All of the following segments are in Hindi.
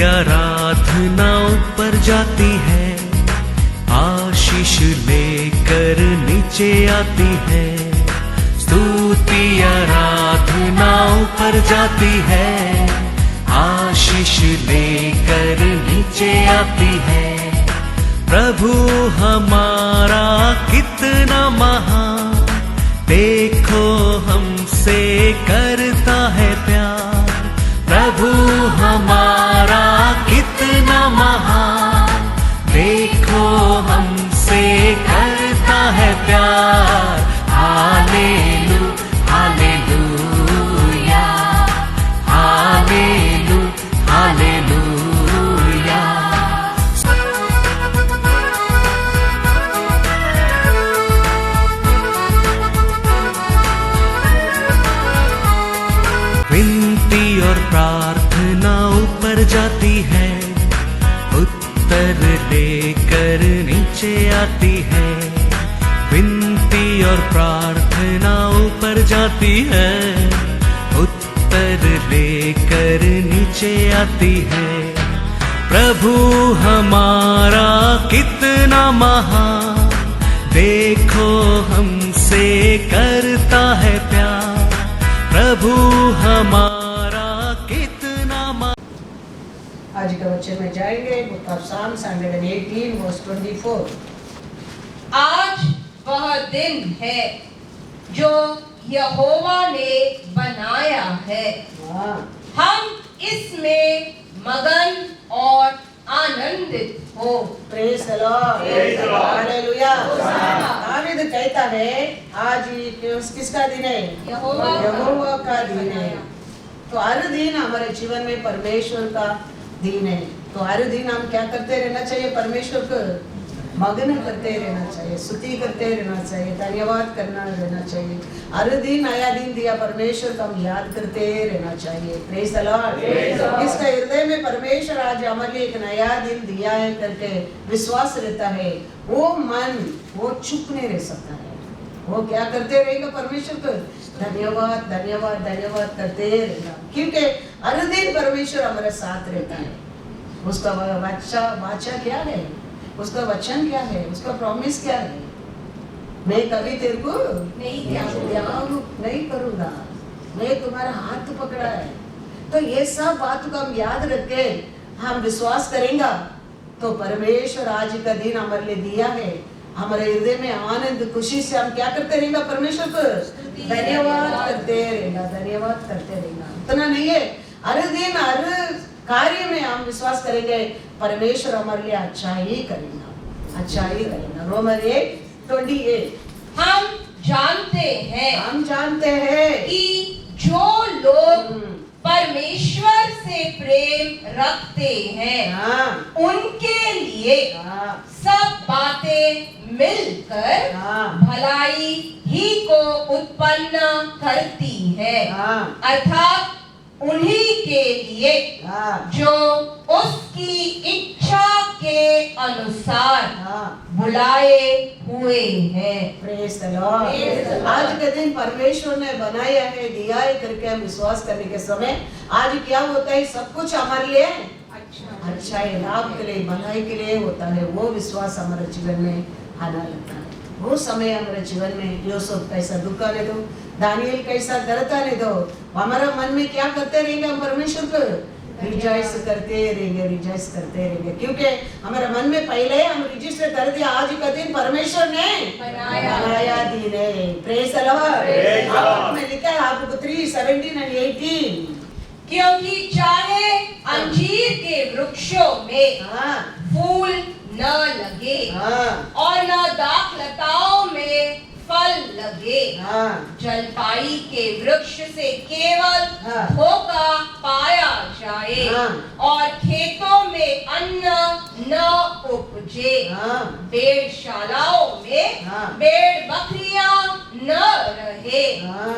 आराधना ऊपर जाती है, आशीष लेकर नीचे आती है। स्तुति आराधना ऊपर जाती है, आशीष लेकर नीचे आती है। प्रभु हमारा कितना महान, देखो हमसे करता है प्यार। प्रभु हमारा कितना महान, देखो हमसे करता है प्यार। हालेलू हालेलूया, हालेलू हालेलूया। विनती और प्रार्थना ऊपर जाती है, उत्तर लेकर नीचे आती है। विनती और प्रार्थना ऊपर जाती है, उत्तर लेकर नीचे आती है। प्रभु हमारा कितना महान, देखो हमसे करता है प्यार। प्रभु हमारा कितना आज का वचन में जाएंगे बुक ऑफ साम्स 118 वर्स 24। आज वह दिन है जो यहोवा ने बनाया है, हम इसमें मगन और आनंदित हो। Praise the Lord, hallelujah. David कहता है आज किसका दिन है? यहोवा का दिन है। तो हर दिन हमारे जीवन में परमेश्वर का दिन है। तो हर दिन हम क्या करते रहना चाहिए? परमेश्वर को मग्न करते रहना चाहिए, स्तुति करते रहना चाहिए, धन्यवाद करना रहना चाहिए। हर दिन नया दिन दिया परमेश्वर को हम याद करते रहना चाहिए। Praise the Lord. इसका हृदय में परमेश्वर आज हमारे लिए एक नया दिन दिया है करके विश्वास रहता है, वो मन वो चुप नहीं रह सकता है। वो क्या करते रहेगा? परमेश्वर को धन्यवाद धन्यवाद धन्यवाद करते रहेगा, क्योंकि हर दिन परमेश्वर हमारे साथ रहता है। उसका वाचा क्या है? उसका वचन क्या है? उसका प्रॉमिस क्या है? मैं कभी तेरे को नहीं करूंगा, मैं तुम्हारा हाथ पकड़ा है। तो ये सब बात को हम याद रख के हम विश्वास करेंगे तो परमेश्वर आज का दिन हमारे लिए दिया है। हमारे हृदय में आनंद खुशी से हम क्या करते रहेंगे? परमेश्वर को धन्यवाद करते रहेंगे, धन्यवाद करते रहेंगे। इतना नहीं है, हर दिन हर कार्य में हम विश्वास करेंगे परमेश्वर हमारे लिए अच्छा ही करेगा, अच्छा ही करेगा। रोमर 8:28। हम जानते हैं कि जो लोग परमेश्वर से प्रेम रखते हैं, उनके लिए सब बातें मिलकर भलाई ही को उत्पन्न करती है, अर्थात उन्हीं के लिए जो उसकी इच्छा के अनुसार बुलाए हुए हैं। Praise the Lord. आज के दिन परमेश्वर ने बनाया है, दिया है करके हम विश्वास करने के समय आज क्या होता है? सब कुछ हमारे लिए अच्छा है, लाभ के लिए, भलाई के लिए होता है। वो विश्वास हमारे जीवन में आना लगता है। वो समय हमारे जीवन में यूसुफ कैसा दुख आने दो, दानियल कैसा दर्द आने दो, हमारा मन में क्या करते रहेंगे? हम परमेश्वर को रिजॉइस करते रहेंगे, रिजॉइस करते रहेंगे, क्योंकि हमारे मन में पहले हम रजिस्टर कर दिया आज का दिन परमेश्वर ने बनाया दिन है। Praise the Lord. में लिखा है आपको 3:17 और 18, क्योंकि चाहे अंजीर के वृक्षों में फूल न लगे और न दाख लताओं में फल लगे, जलपाई के वृक्ष से केवल धोखा पाया जाए और खेतों में अन्न न उपजे, भेड़शालाओं में भेड़ बकरियां न रहे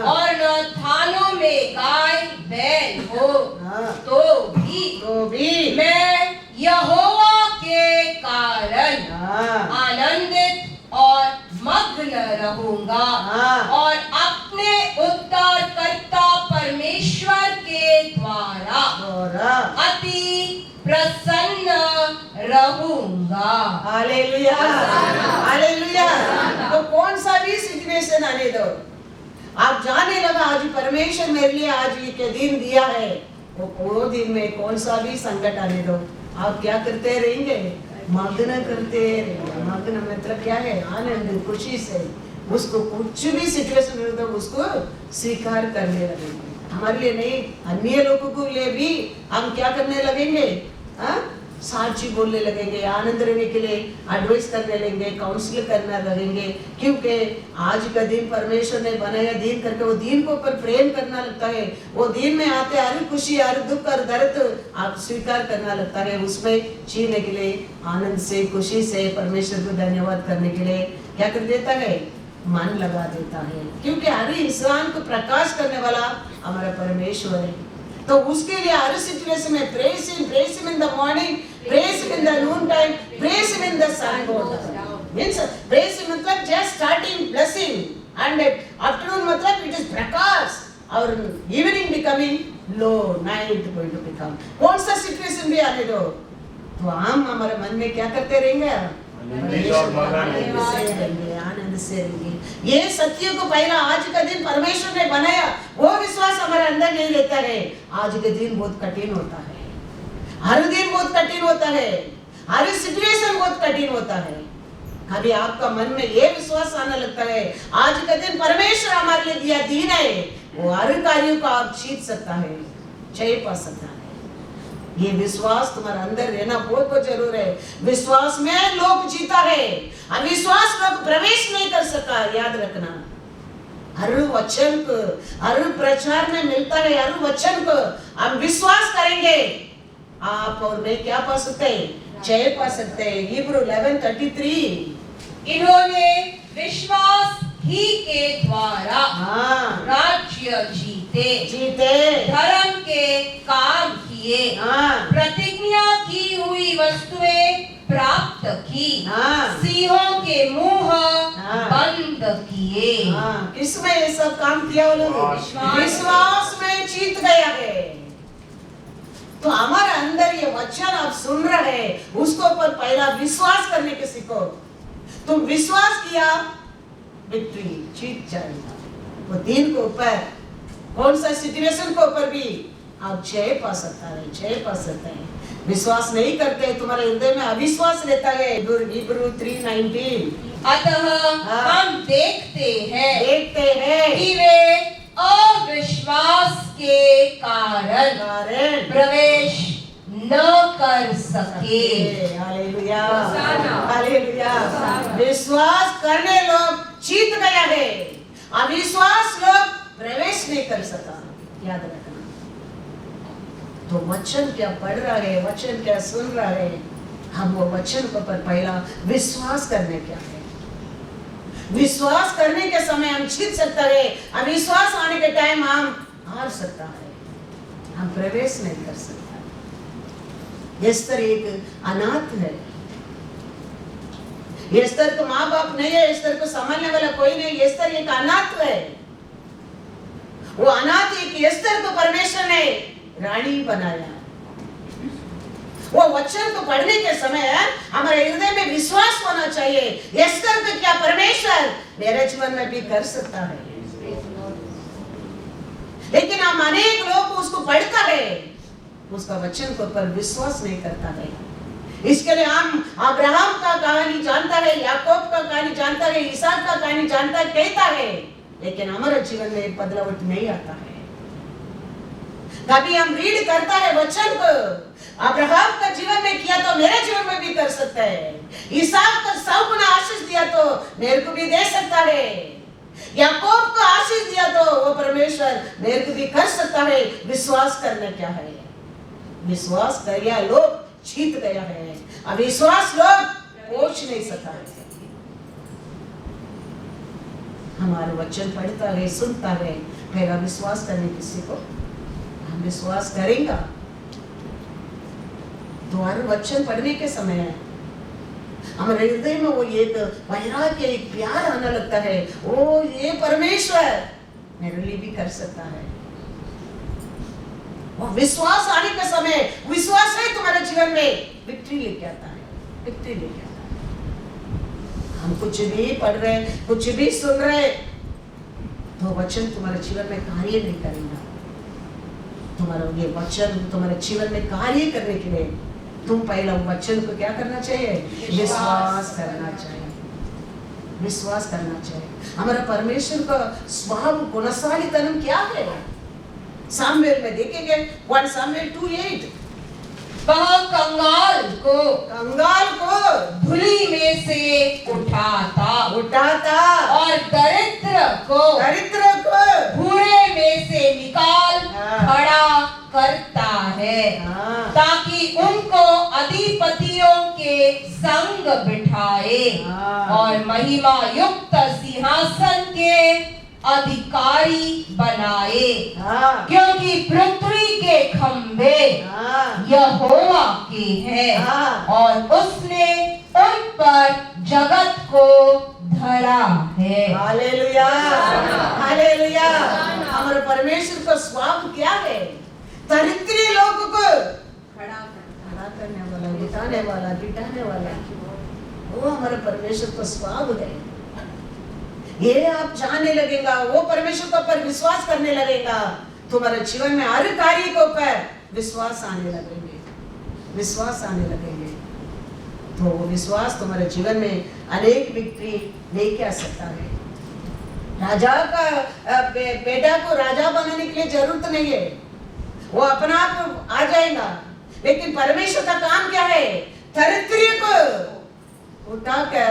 और न थानों में गाय बैल हो, तो भी मैं यहोवा के कारण आनंदित और मग्न रहूंगा और अपने उद्धारकर्ता परमेश्वर के द्वारा अति रहूंगा। Hallelujah, hallelujah. तो कौन सा भी सिचुएशन आने दो, आप जाने लगा आज परमेश्वर मेरे लिए आज ये के दिन दिया है, वो दिन में कौन सा भी संकट आने दो, आप क्या करते रहेंगे? मग्न करते रहेंगे। मग्न मतलब क्या है? आनंद, खुशी से उसको कुछ भी सिचुएशन हो तो उसको स्वीकार करने लगेंगे। हमारे लिए नहीं, अन्य लोगों को लिए भी हम क्या करने लगेंगे? साची बोलने लगेंगे, आनंद रहने के लिए एडवाइस करने लगेंगे, काउंसिल करने लगेंगे, क्योंकि आज का दिन परमेश्वर ने बनाया दिन करके वो दिन को ऊपर प्रेम करना लगता है। वो दिन में आते हर खुशी, हर दुख, हर दर्द आप स्वीकार करना लगता है। उसमें जीने के लिए आनंद से, खुशी से परमेश्वर को धन्यवाद करने के लिए क्या कर देता है? मन लगा देता है, क्योंकि हर इंसान को प्रकाश करने वाला हमारा परमेश्वर है। तो उसके लिए हर सिचुएशन में praise him in the morning, praise him in the noon time, praise him in the sun god. Means praise him मतलब just starting blessing, and afternoon मतलब इट इज प्रकाश, और evening becoming low, night going to become. कौन सा सिचुएशन भी आने दो, तो हम हमारे मन में क्या करते रहेंगे? आनंद से रहेंगे। ये सत्य को पहला आज का दिन परमेश्वर ने बनाया, वो विश्वास हमारे अंदर नहीं लेता है। आज के दिन बहुत कठिन होता है, हर दिन बहुत कठिन होता है, हर सिचुएशन बहुत कठिन होता है। कभी आपका मन में ये विश्वास आने लगता है आज का दिन परमेश्वर हमारे लिए दिया दिन है, वो हर कार्यों को आप जीत सकता है, जय पा सकता है। ये विश्वास तुम्हारे अंदर रहना बहुत बहुत जरूर है। विश्वास में लोग जीता है, अविश्वास लोग प्रवेश नहीं कर सका। याद रखना, हर वचन को, हर प्रचार में मिलता है, हर वचन को हम विश्वास करेंगे, आप और मैं क्या पा सकते हैं? जय पा सकते हैं। हिब्रू 11:33 इन्होंने विश्वास ही के द्वारा राज्य जीते, धर्म के काम किए, प्रतिज्ञा की हुई वस्तुएं प्राप्त की, सिंहों के मुंह बंद किए। किसमें ये सब काम किया? विश्वास में जीत गया है। तो हमारे अंदर ये वचन आप सुन रहे हैं, उसको पर पहला विश्वास करने के सीखो। तुम विश्वास किया, विक्ट्री, जीत जाएगा। वो दिन को ऊपर, कौन सा सिचुएशन को ऊपर भी आप जय पा सकता है, जय पा सकते हैं। विश्वास नहीं करते, तुम्हारे हृदय में अविश्वास रहता है। हिब्रू 3:19 अतः हम देखते हैं कि वे अविश्वास के कारण प्रवेश न कर सके। Hallelujah, hallelujah. विश्वास करने लोग जीत गया है, अविश्वास लोग प्रवेश नहीं कर सका। याद रखना। तो वचन क्या पढ़ रहा है, वचन क्या सुन रहा है, हम वो वचन को पर पहला विश्वास करने क्या है। विश्वास करने के समय हम जीत सकता है, अविश्वास आने के टाइम हम हार सकता है, हम प्रवेश नहीं कर सकता। एस्तर एक अनाथ है, एस्तर को माँ बाप नहीं है, एस्तर को संभालने वाला कोई नहीं, एस्तर एक अनाथ है। वो अनाथ एक एस्तर को परमेश्वर ने रानी बनाया। वो वचन को पढ़ने के समय हमारे हृदय में विश्वास होना चाहिए, एस्तर को क्या परमेश्वर मेरे जीवन में भी कर सकता है। लेकिन हम अनेक लोग उसको पढ़ता है, उसका वचन को पर विश्वास नहीं करता है। इसके लिए हम अब्राहम का कहानी जानता है, याकूब का कहानी जानता है, इसहाक का कहानी जानता है, कहता है, लेकिन हमारे जीवन में बदलाव नहीं आता है। कभी हम रीड करता है वचन को, अब्राहम का जीवन में किया तो मेरे जीवन में भी कर सकता है, इसहाक को 100 गुना आशीष दिया तो मेरे को भी दे सकता है, याकूब को आशीष दिया तो वो परमेश्वर मेरे को भी कर सकता है। विश्वास करना क्या है? विश्वास किया लोग जीत गया है, अविश्वास लोग पहुंच नहीं सका है। हमारा वचन पढ़ता है, सुनता है, पहला विश्वास करने किसी को, हम विश्वास करेंगे तो हर वचन पढ़ने के समय हमारे हृदय में वो एक वैराग्य, एक प्यार आने लगता है, ओ ये परमेश्वर मेरे लिए भी कर सकता है। वो विश्वास आने के समय, विश्वास है तुम्हारे जीवन में विक्ट्री लेके आता है। विक्ट्री लेके आता है। हम कुछ भी पढ़ रहे, कुछ भी सुन रहे, तो वचन तुम्हारे जीवन में कार्य नहीं करेगा। तुम्हारा ये वचन तुम्हारे जीवन में कार्य करने के लिए तुम पहला वचन को क्या करना चाहिए? विश्वास करना चाहिए, विश्वास करना चाहिए। हमारा परमेश्वर का स्वभाव गुणशालीतन क्या है? सामुएल में देखेंगे 1 सामुएल 2:8, वह कंगाल को धूलि में से उठाता और दरिद्र को भूरे में से निकाल खड़ा करता है, ताकि उनको अधिपतियों के संग बिठाए और महिमा युक्त सिंहासन के अधिकारी बनाए। क्योंकि पृथ्वी के खंभे यहोवा के हैं और उसने उन पर जगत को धरा है। Hallelujah, hallelujah. हमारे परमेश्वर का स्वभाव क्या है? दरिद्री लोगों को खड़ा करने वाला, बिठाने वाला, वो हमारे परमेश्वर का स्वभाव है। ये आप जानने लगेगा, वो परमेश्वर के ऊपर विश्वास करने लगेगा, तुम्हारे जीवन में हर कार्य के ऊपर विश्वास आने लगेंगे, विश्वास आने लगेंगे। तो वो विश्वास तुम्हारे जीवन में अनेक विक्ट्री लेके आ सकता है। राजा का बेटा को राजा बनाने के लिए जरूरत नहीं है, वो अपना आप आ जाएगा। लेकिन परमेश्वर का काम क्या है? दरिद्री को उठाकर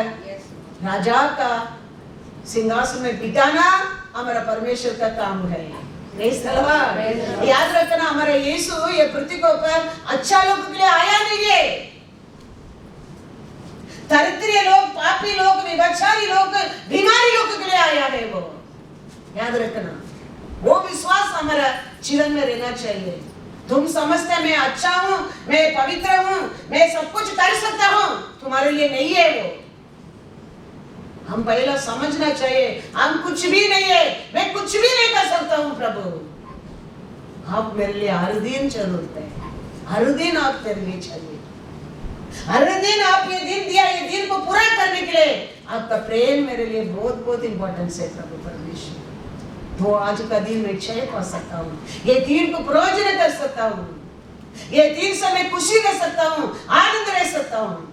राजा का सिंहासन में बिठाना हमारा परमेश्वर का काम है। याद रखना, हमारा यीशु ये पृथ्वी के ऊपर अच्छा लोगों के लिए आया नहीं है। दरिद्र लोग, पापी लोग, व्यभिचारी लोग, बीमारी लोगों के लिए आया है वो। याद रखना, वो विश्वास हमारा जीवन में रहना चाहिए। तुम समझते मैं अच्छा हूँ, मैं पवित्र हूँ, मैं सब कुछ कर सकता हूँ, तुम्हारे लिए नहीं है वो। हम पहला समझना चाहिए हम कुछ भी नहीं है, मैं कुछ भी नहीं कर सकता हूँ प्रभु। आप मेरे लिए हर दिन जरूरत है, हर दिन आप मेरे लिए चाहिए, हर दिन आप ये दिन दिया, ये दिन को पूरा करने के लिए आपका प्रेम मेरे लिए बहुत बहुत इंपॉर्टेंस है प्रभु परमेश्वर। तो आज का दिन मैं क्षय पा सकता हूँ, ये दिन को प्रयोजन कर सकता हूँ, ये दिन से मैं खुशी कर सकता हूँ, आनंद रह सकता हूँ।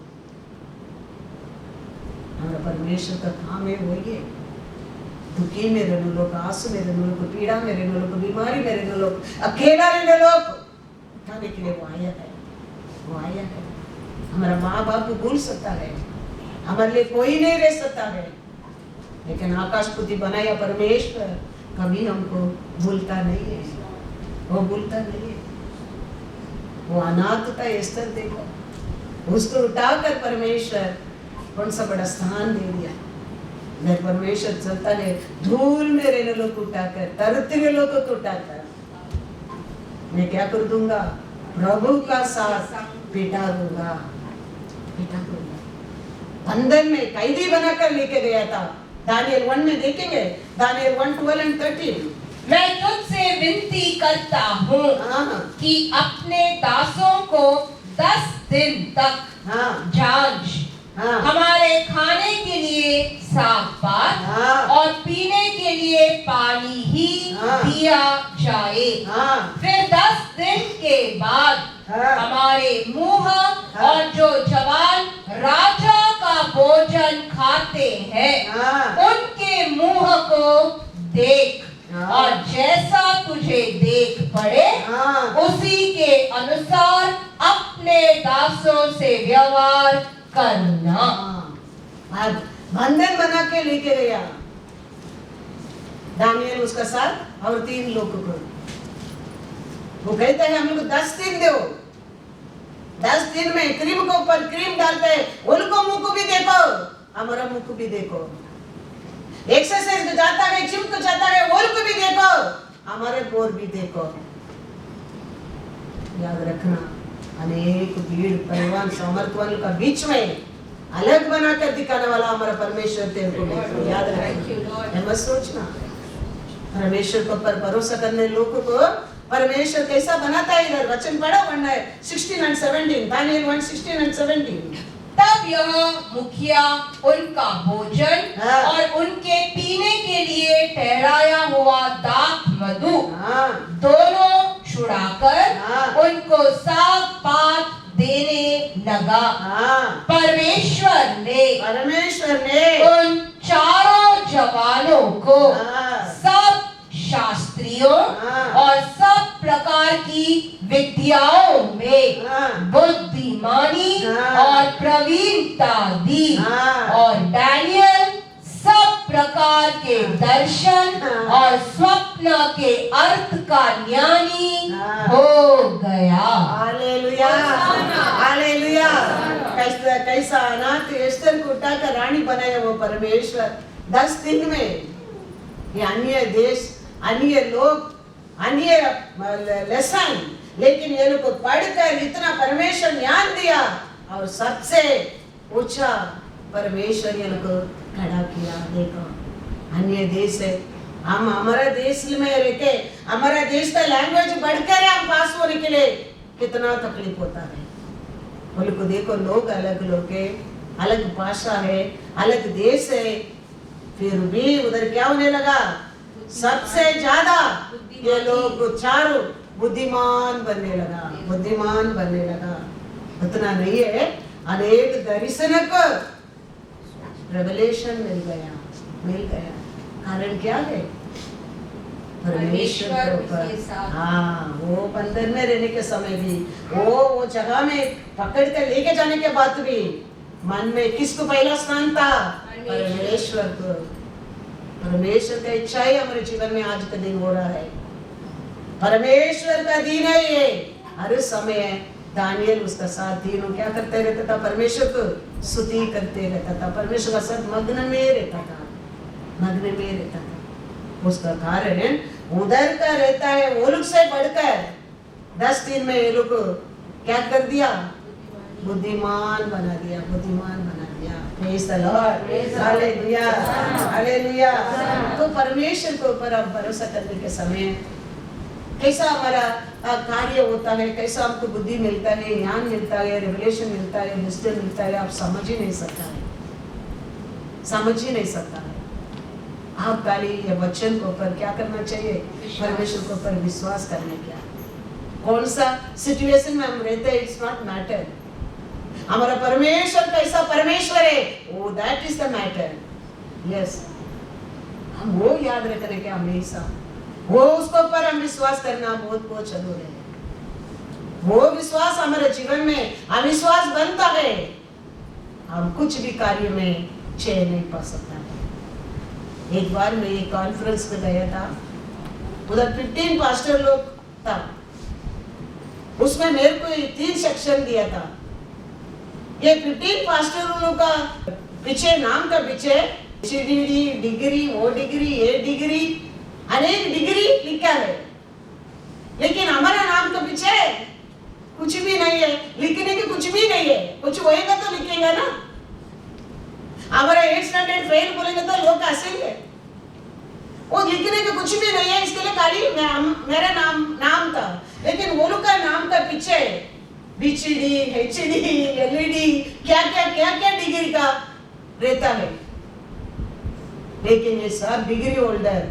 हमारा परमेश्वर का काम है वही है। दुखी में रहने लोग, आंसू में रहने लोग, पीड़ा में रहने लोग, बीमारी में रहने लोग, अकेला रहने लोग उठाने के लिए वो आया है, वो आया है। हमारा माँ बाप को भूल सकता है, हमारे लिए कोई नहीं रह सकता है, लेकिन आकाश पृथ्वी बनाया परमेश्वर कभी हमको भूलता नहीं है, वो भूलता नहीं है। वो अनाथ था एस्तर, देखो उसको उठाकर परमेश्वर कौन सा बड़ा स्थान दे दिया। मेरे परमेश्वर चलता है धूल में रहने लोग को उठाकर, दरिद्र लोगों को उठाकर मैं क्या कर दूंगा? प्रभु का साथ बिठा दूंगा, बिठा दूंगा। बंधन में कैदी बनाकर लेके गया था। दानियल 1 में देखेंगे, दानियल 1:12 and 13। मैं तुझसे विनती करता हूँ कि अपने दासों को 10 दिन तक जांच, हमारे खाने के लिए साग पात और पीने के लिए पानी ही दिया जाए। फिर 10 दिन के बाद हमारे मुंह और जो जवान राजा का भोजन खाते हैं उनके मुंह को देख, और जैसा तुझे देख पड़े उसी के अनुसार अपने दासों से व्यवहार करना। बंधन बना के लेके गया दानियल उसका साथ और 3 लोगों को। वो कहता है हम लोग 10 दिन दो, 10 दिन में क्रीम के ऊपर क्रीम डालते हैं, उनको मुंह को भी देखो, हमारा मुंह को भी देखो। एक्सरसाइज को जाता है, जिम को जाता है, उनको भी देखो, हमारे बोर भी देखो। याद रखना, अनेक भीड़ परिवार सामर्थ्यवान का बीच में अलग बनाकर दिखाने वाला हमारा परमेश्वर तेरे को याद रखना। मत सोचना, परमेश्वर को पर भरोसा करने लोगों को परमेश्वर कैसा बनाता है। इधर वचन पढ़ो, 16 and 17, दानियल 1:16 and 17। तब यह मुखिया उनका भोजन हाँ। और उनके पीने के लिए ठहराया हुआ दाख मधु हाँ, दोनों छुड़ाकर हाँ। उनको साग पात देने लगा। हाँ। परमेश्वर ने उन चारों जवानों को हाँ। सब शास्त्रियों हाँ। और सब प्रकार की विद्याओं में हाँ। बुद्धिमानी हाँ। और प्रवीणता दी हाँ। और डैनियल सब प्रकार के दर्शन हाँ। और स्वप्न के अर्थ का ज्ञानी हाँ। हो गया। Hallelujah, hallelujah. कैसा अनाथ एस्तर को उठाकर रानी बनाया वो परमेश्वर 10 दिन में। ये अन्य देश, अन्य लोग, अन्य लेसन, लेकिन ये लोग को पढ़कर इतना परमेश्वर ज्ञान दिया और सबसे ऊंचा परमेश्वर ये लोग को खड़ा किया। देखो अन्य देश है, हम हमारा देश में रहते, हमारा देश का लैंग्वेज बढ़कर हम पास होने के लिए कितना तकलीफ होता है। बोले को देखो लोग अलग लोग है, अलग भाषा है, अलग देश है, फिर भी उधर क्या होने लगा, सबसे ज्यादा ये लोग चारों बुद्धिमान बनने लगा, बुद्धिमान बनने लगा। उतना नहीं है, अनेक दर्शन को रेवलेशन मिल गया। कारण क्या है, परमेश्वर के ऊपर। हाँ, वो बंधन में रहने के समय भी, वो जगह में पकड़ कर लेके जाने के बाद भी मन में किसको पहला स्थान था, परमेश्वर को। परमेश्वर का इच्छा ही हमारे जीवन में आज का दिन हो रहा है। परमेश्वर का दिन है ये। हर समय दानियल उसका साथ तीनों क्या करते रहता था, परमेश्वर को स्तुति करते रहता था, परमेश्वर का साथ मग्न में रहता था, मग्न में रहता था। उसका कारण उधर का रहता है, वो लोग से बढ़कर 10 दिन में ये लोग क्या कर दिया, बुद्धिमान बना दिया, बुद्धिमान बना दिया। Praise the Lord, hallelujah, hallelujah. तो परमेश्वर के ऊपर हम भरोसा करने के समय कैसा हमारा कार्य होता है, कैसा हमको बुद्धि मिलता है, ज्ञान मिलता है, रेवलेशन मिलता है, विजडम मिलता है, आप समझ ही नहीं सकता है, समझ ही नहीं सकता है। आप खाली ये वचन के ऊपर क्या करना चाहिए, परमेश्वर के ऊपर विश्वास करने क्या, कौन सा सिचुएशन में हम रहते हैं, इट्स नॉट मैटर। हमारा परमेश्वर कैसा परमेश्वर है, वो that is the matter. Yes, हम वो याद रखने के हमेशा, वो उसके ऊपर हम विश्वास करना बहुत बहुत जरूरी है। वो विश्वास हमारे जीवन में अविश्वास बनता है, हम कुछ भी कार्य में चैन नहीं पा सकता है। एक बार मैं एक कॉन्फ्रेंस में गया था, उधर 15 पास्टर लोग था, उसमें मेरे को 3 सेक्शन दिया था। ये 15 पास्टर लोग का पीछे नाम का पीछे डिग्री, वो डिग्री, ये डिग्री, अनेक डिग्री लिखा है, लेकिन हमारा नाम के पीछे कुछ भी नहीं है, लिखने की कुछ भी नहीं है। कुछ होएगा तो लिखेगा ना, हमारा 8 स्टैंडर्ड फेल बोलेंगे तो लोग हंसेंगे। वो लिखने के कुछ भी नहीं है, इसके लिए खाली मेरा नाम था, लेकिन वो लोग का नाम का पीछे बीचडी, एचडी, एलईडी, क्या डिग्री का रहता है। लेकिन ये सब डिग्री होल्डर,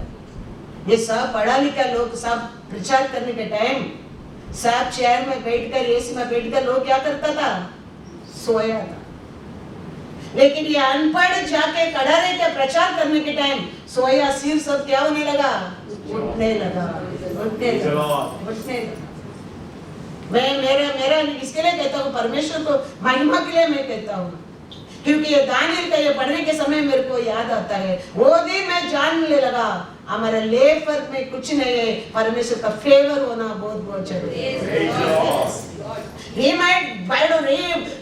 ये सब पढ़ा लिखा लोग, सब प्रचार करने के टाइम सब चेयर में बैठकर, एसी में बैठकर लोग क्या करता था, सोया था। लेकिन ये अनपढ़ जाके खड़ा रह के प्रचार करने के टाइम सोया, सिर सब क्या होने लगा, उठने लगा। मैं मेरा इसके लिए कहता हूँ, परमेश्वर को महिमा के लिए मैं कहता हूँ, क्योंकि ये दानियल का ये पढ़ने के समय मेरे को याद आता है, वो दिन मैं जानने लगा हमारे लेबर में कुछ नहीं है, परमेश्वर का फेवर होना बहुत बहुत जरूरी है। He might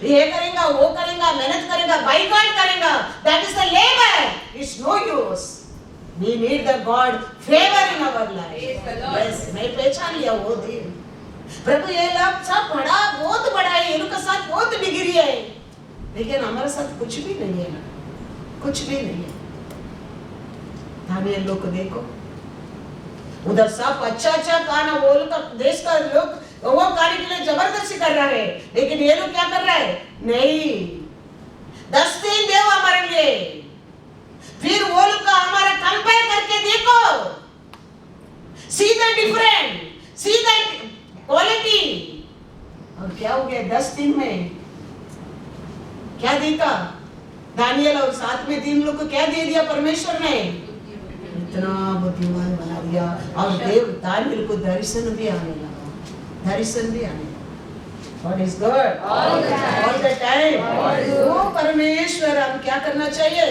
ये करेगा, वो करेगा, मेहनत करेगा, बाइकआउट करेगा, that is the labor, it's no use. We need the God favor in our life. Yes, मैं पहचान लिया वो दिन। प्रभु ये लोग सब पढ़ा, बहुत बड़ा है, इनके साथ बहुत डिग्री है, लेकिन हमारे साथ कुछ भी नहीं है, कुछ भी नहीं है। दानियल लोग को देखो, उधर सब अच्छा खाना, वो लोग का देश का लोग वो खाने के लिए जबरदस्ती कर रहा है, लेकिन ये लोग क्या कर रहा है, नहीं, 10 दिन देव हमारे लिए, फिर वो लोग का हमारा कंपेयर करके देखो, see the different, see the quality. और क्या हो गया 10 दिन में? क्या देखा? दानियल और 7 में 3 लोग को क्या दे दिया परमेश्वर ने? इतना बुद्धिमान बना दिया। और देव दानियल को दर्शन भी आने लगा, दर्शन भी आने लगा। God is good all the time। वो परमेश्वर, हम क्या करना चाहिए?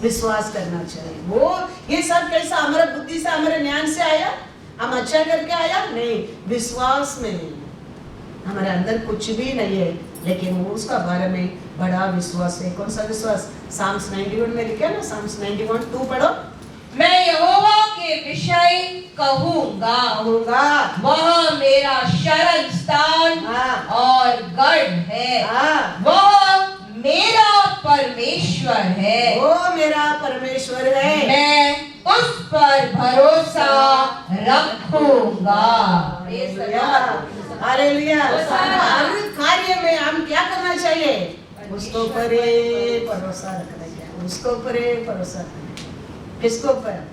विश्वास करना चाहिए। वो ये सब कैसा हमारा बुद्धि से, हमारे ज्ञान से आया? हम अच्छा करके आया? नहीं, विश्वास में हमारे अंदर कुछ भी नहीं है, लेकिन वो उसका बारे में बड़ा विश्वास है। कौन सा विश्वास? साम्स 91 में लिखा ना, साम्स 91:2 पढ़ो। मैं यहोवा के विषय कहूंगा, वह मेरा शरण स्थान और गढ़ है, वह मेरा परमेश्वर है, वो मेरा परमेश्वर है, मैं उस पर भरोसा रखूंगा। हालेलुया। हर कार्य में हम क्या करना चाहिए? उसको ऊपर भरोसा रखना चाहिए, उसको ऊपर भरोसा रखना। किसको ऊपर?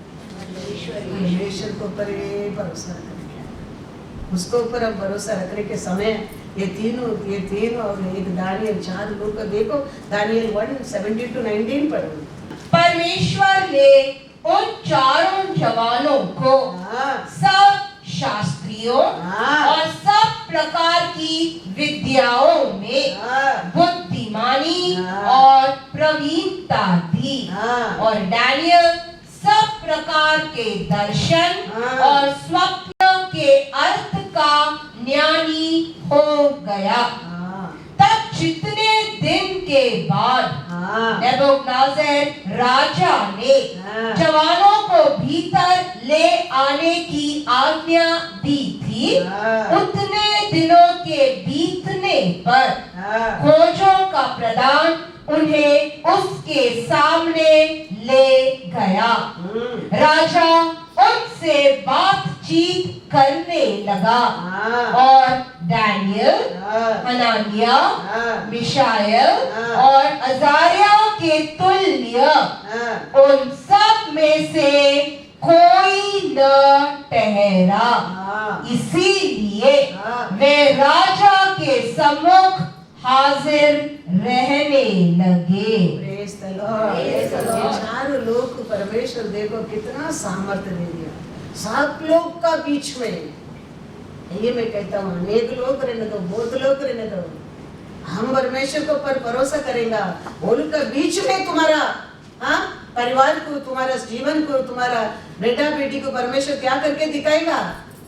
परमेश्वर को ऊपर भरोसा रखना चाहिए। उसको ऊपर हम भरोसा रखने के समय ये तीनों और एक दानियल 4 लोग को देखो। दानियल 1:17-19 पढ़ो। परमेश्वर ने उन चारों जवानों को सब शास्त्रियों और सब प्रकार की विद्याओं में बुद्धिमानी और प्रवीणता दी, और दानियल सब प्रकार के दर्शन और स्वप्न के अर्थ का ज्ञानी हो गया। तब जितने दिन के बाद नेबूकदनेस्सर राजा ने जवानों को भीतर ले आने की आज्ञा दी थी, उतने दिनों के बीतने पर खोजों का प्रधान उन्हें उसके सामने ले गया। राजा उनसे बातचीत करने लगा, और दानियल, हनानिया, मिशाएल और अजारिया के तुल्य उन सब में से कोई न ठहरा। इसीलिए वे राजा के सम्मुख हाजिर रहने लगे। Praise the Lord. चारों लोग को परमेश्वर देखो कितना सामर्थ्य दे दिया। 7 लोग का बीच में, ये मैं कहता हूँ, अनेक लोग रहने दो, बहुत लोग रहने दो, हम परमेश्वर को पर भरोसा करेगा। वो लोग का बीच में तुम्हारा परिवार को, तुम्हारा जीवन को, तुम्हारा बेटा बेटी को परमेश्वर क्या करके दिखाएगा?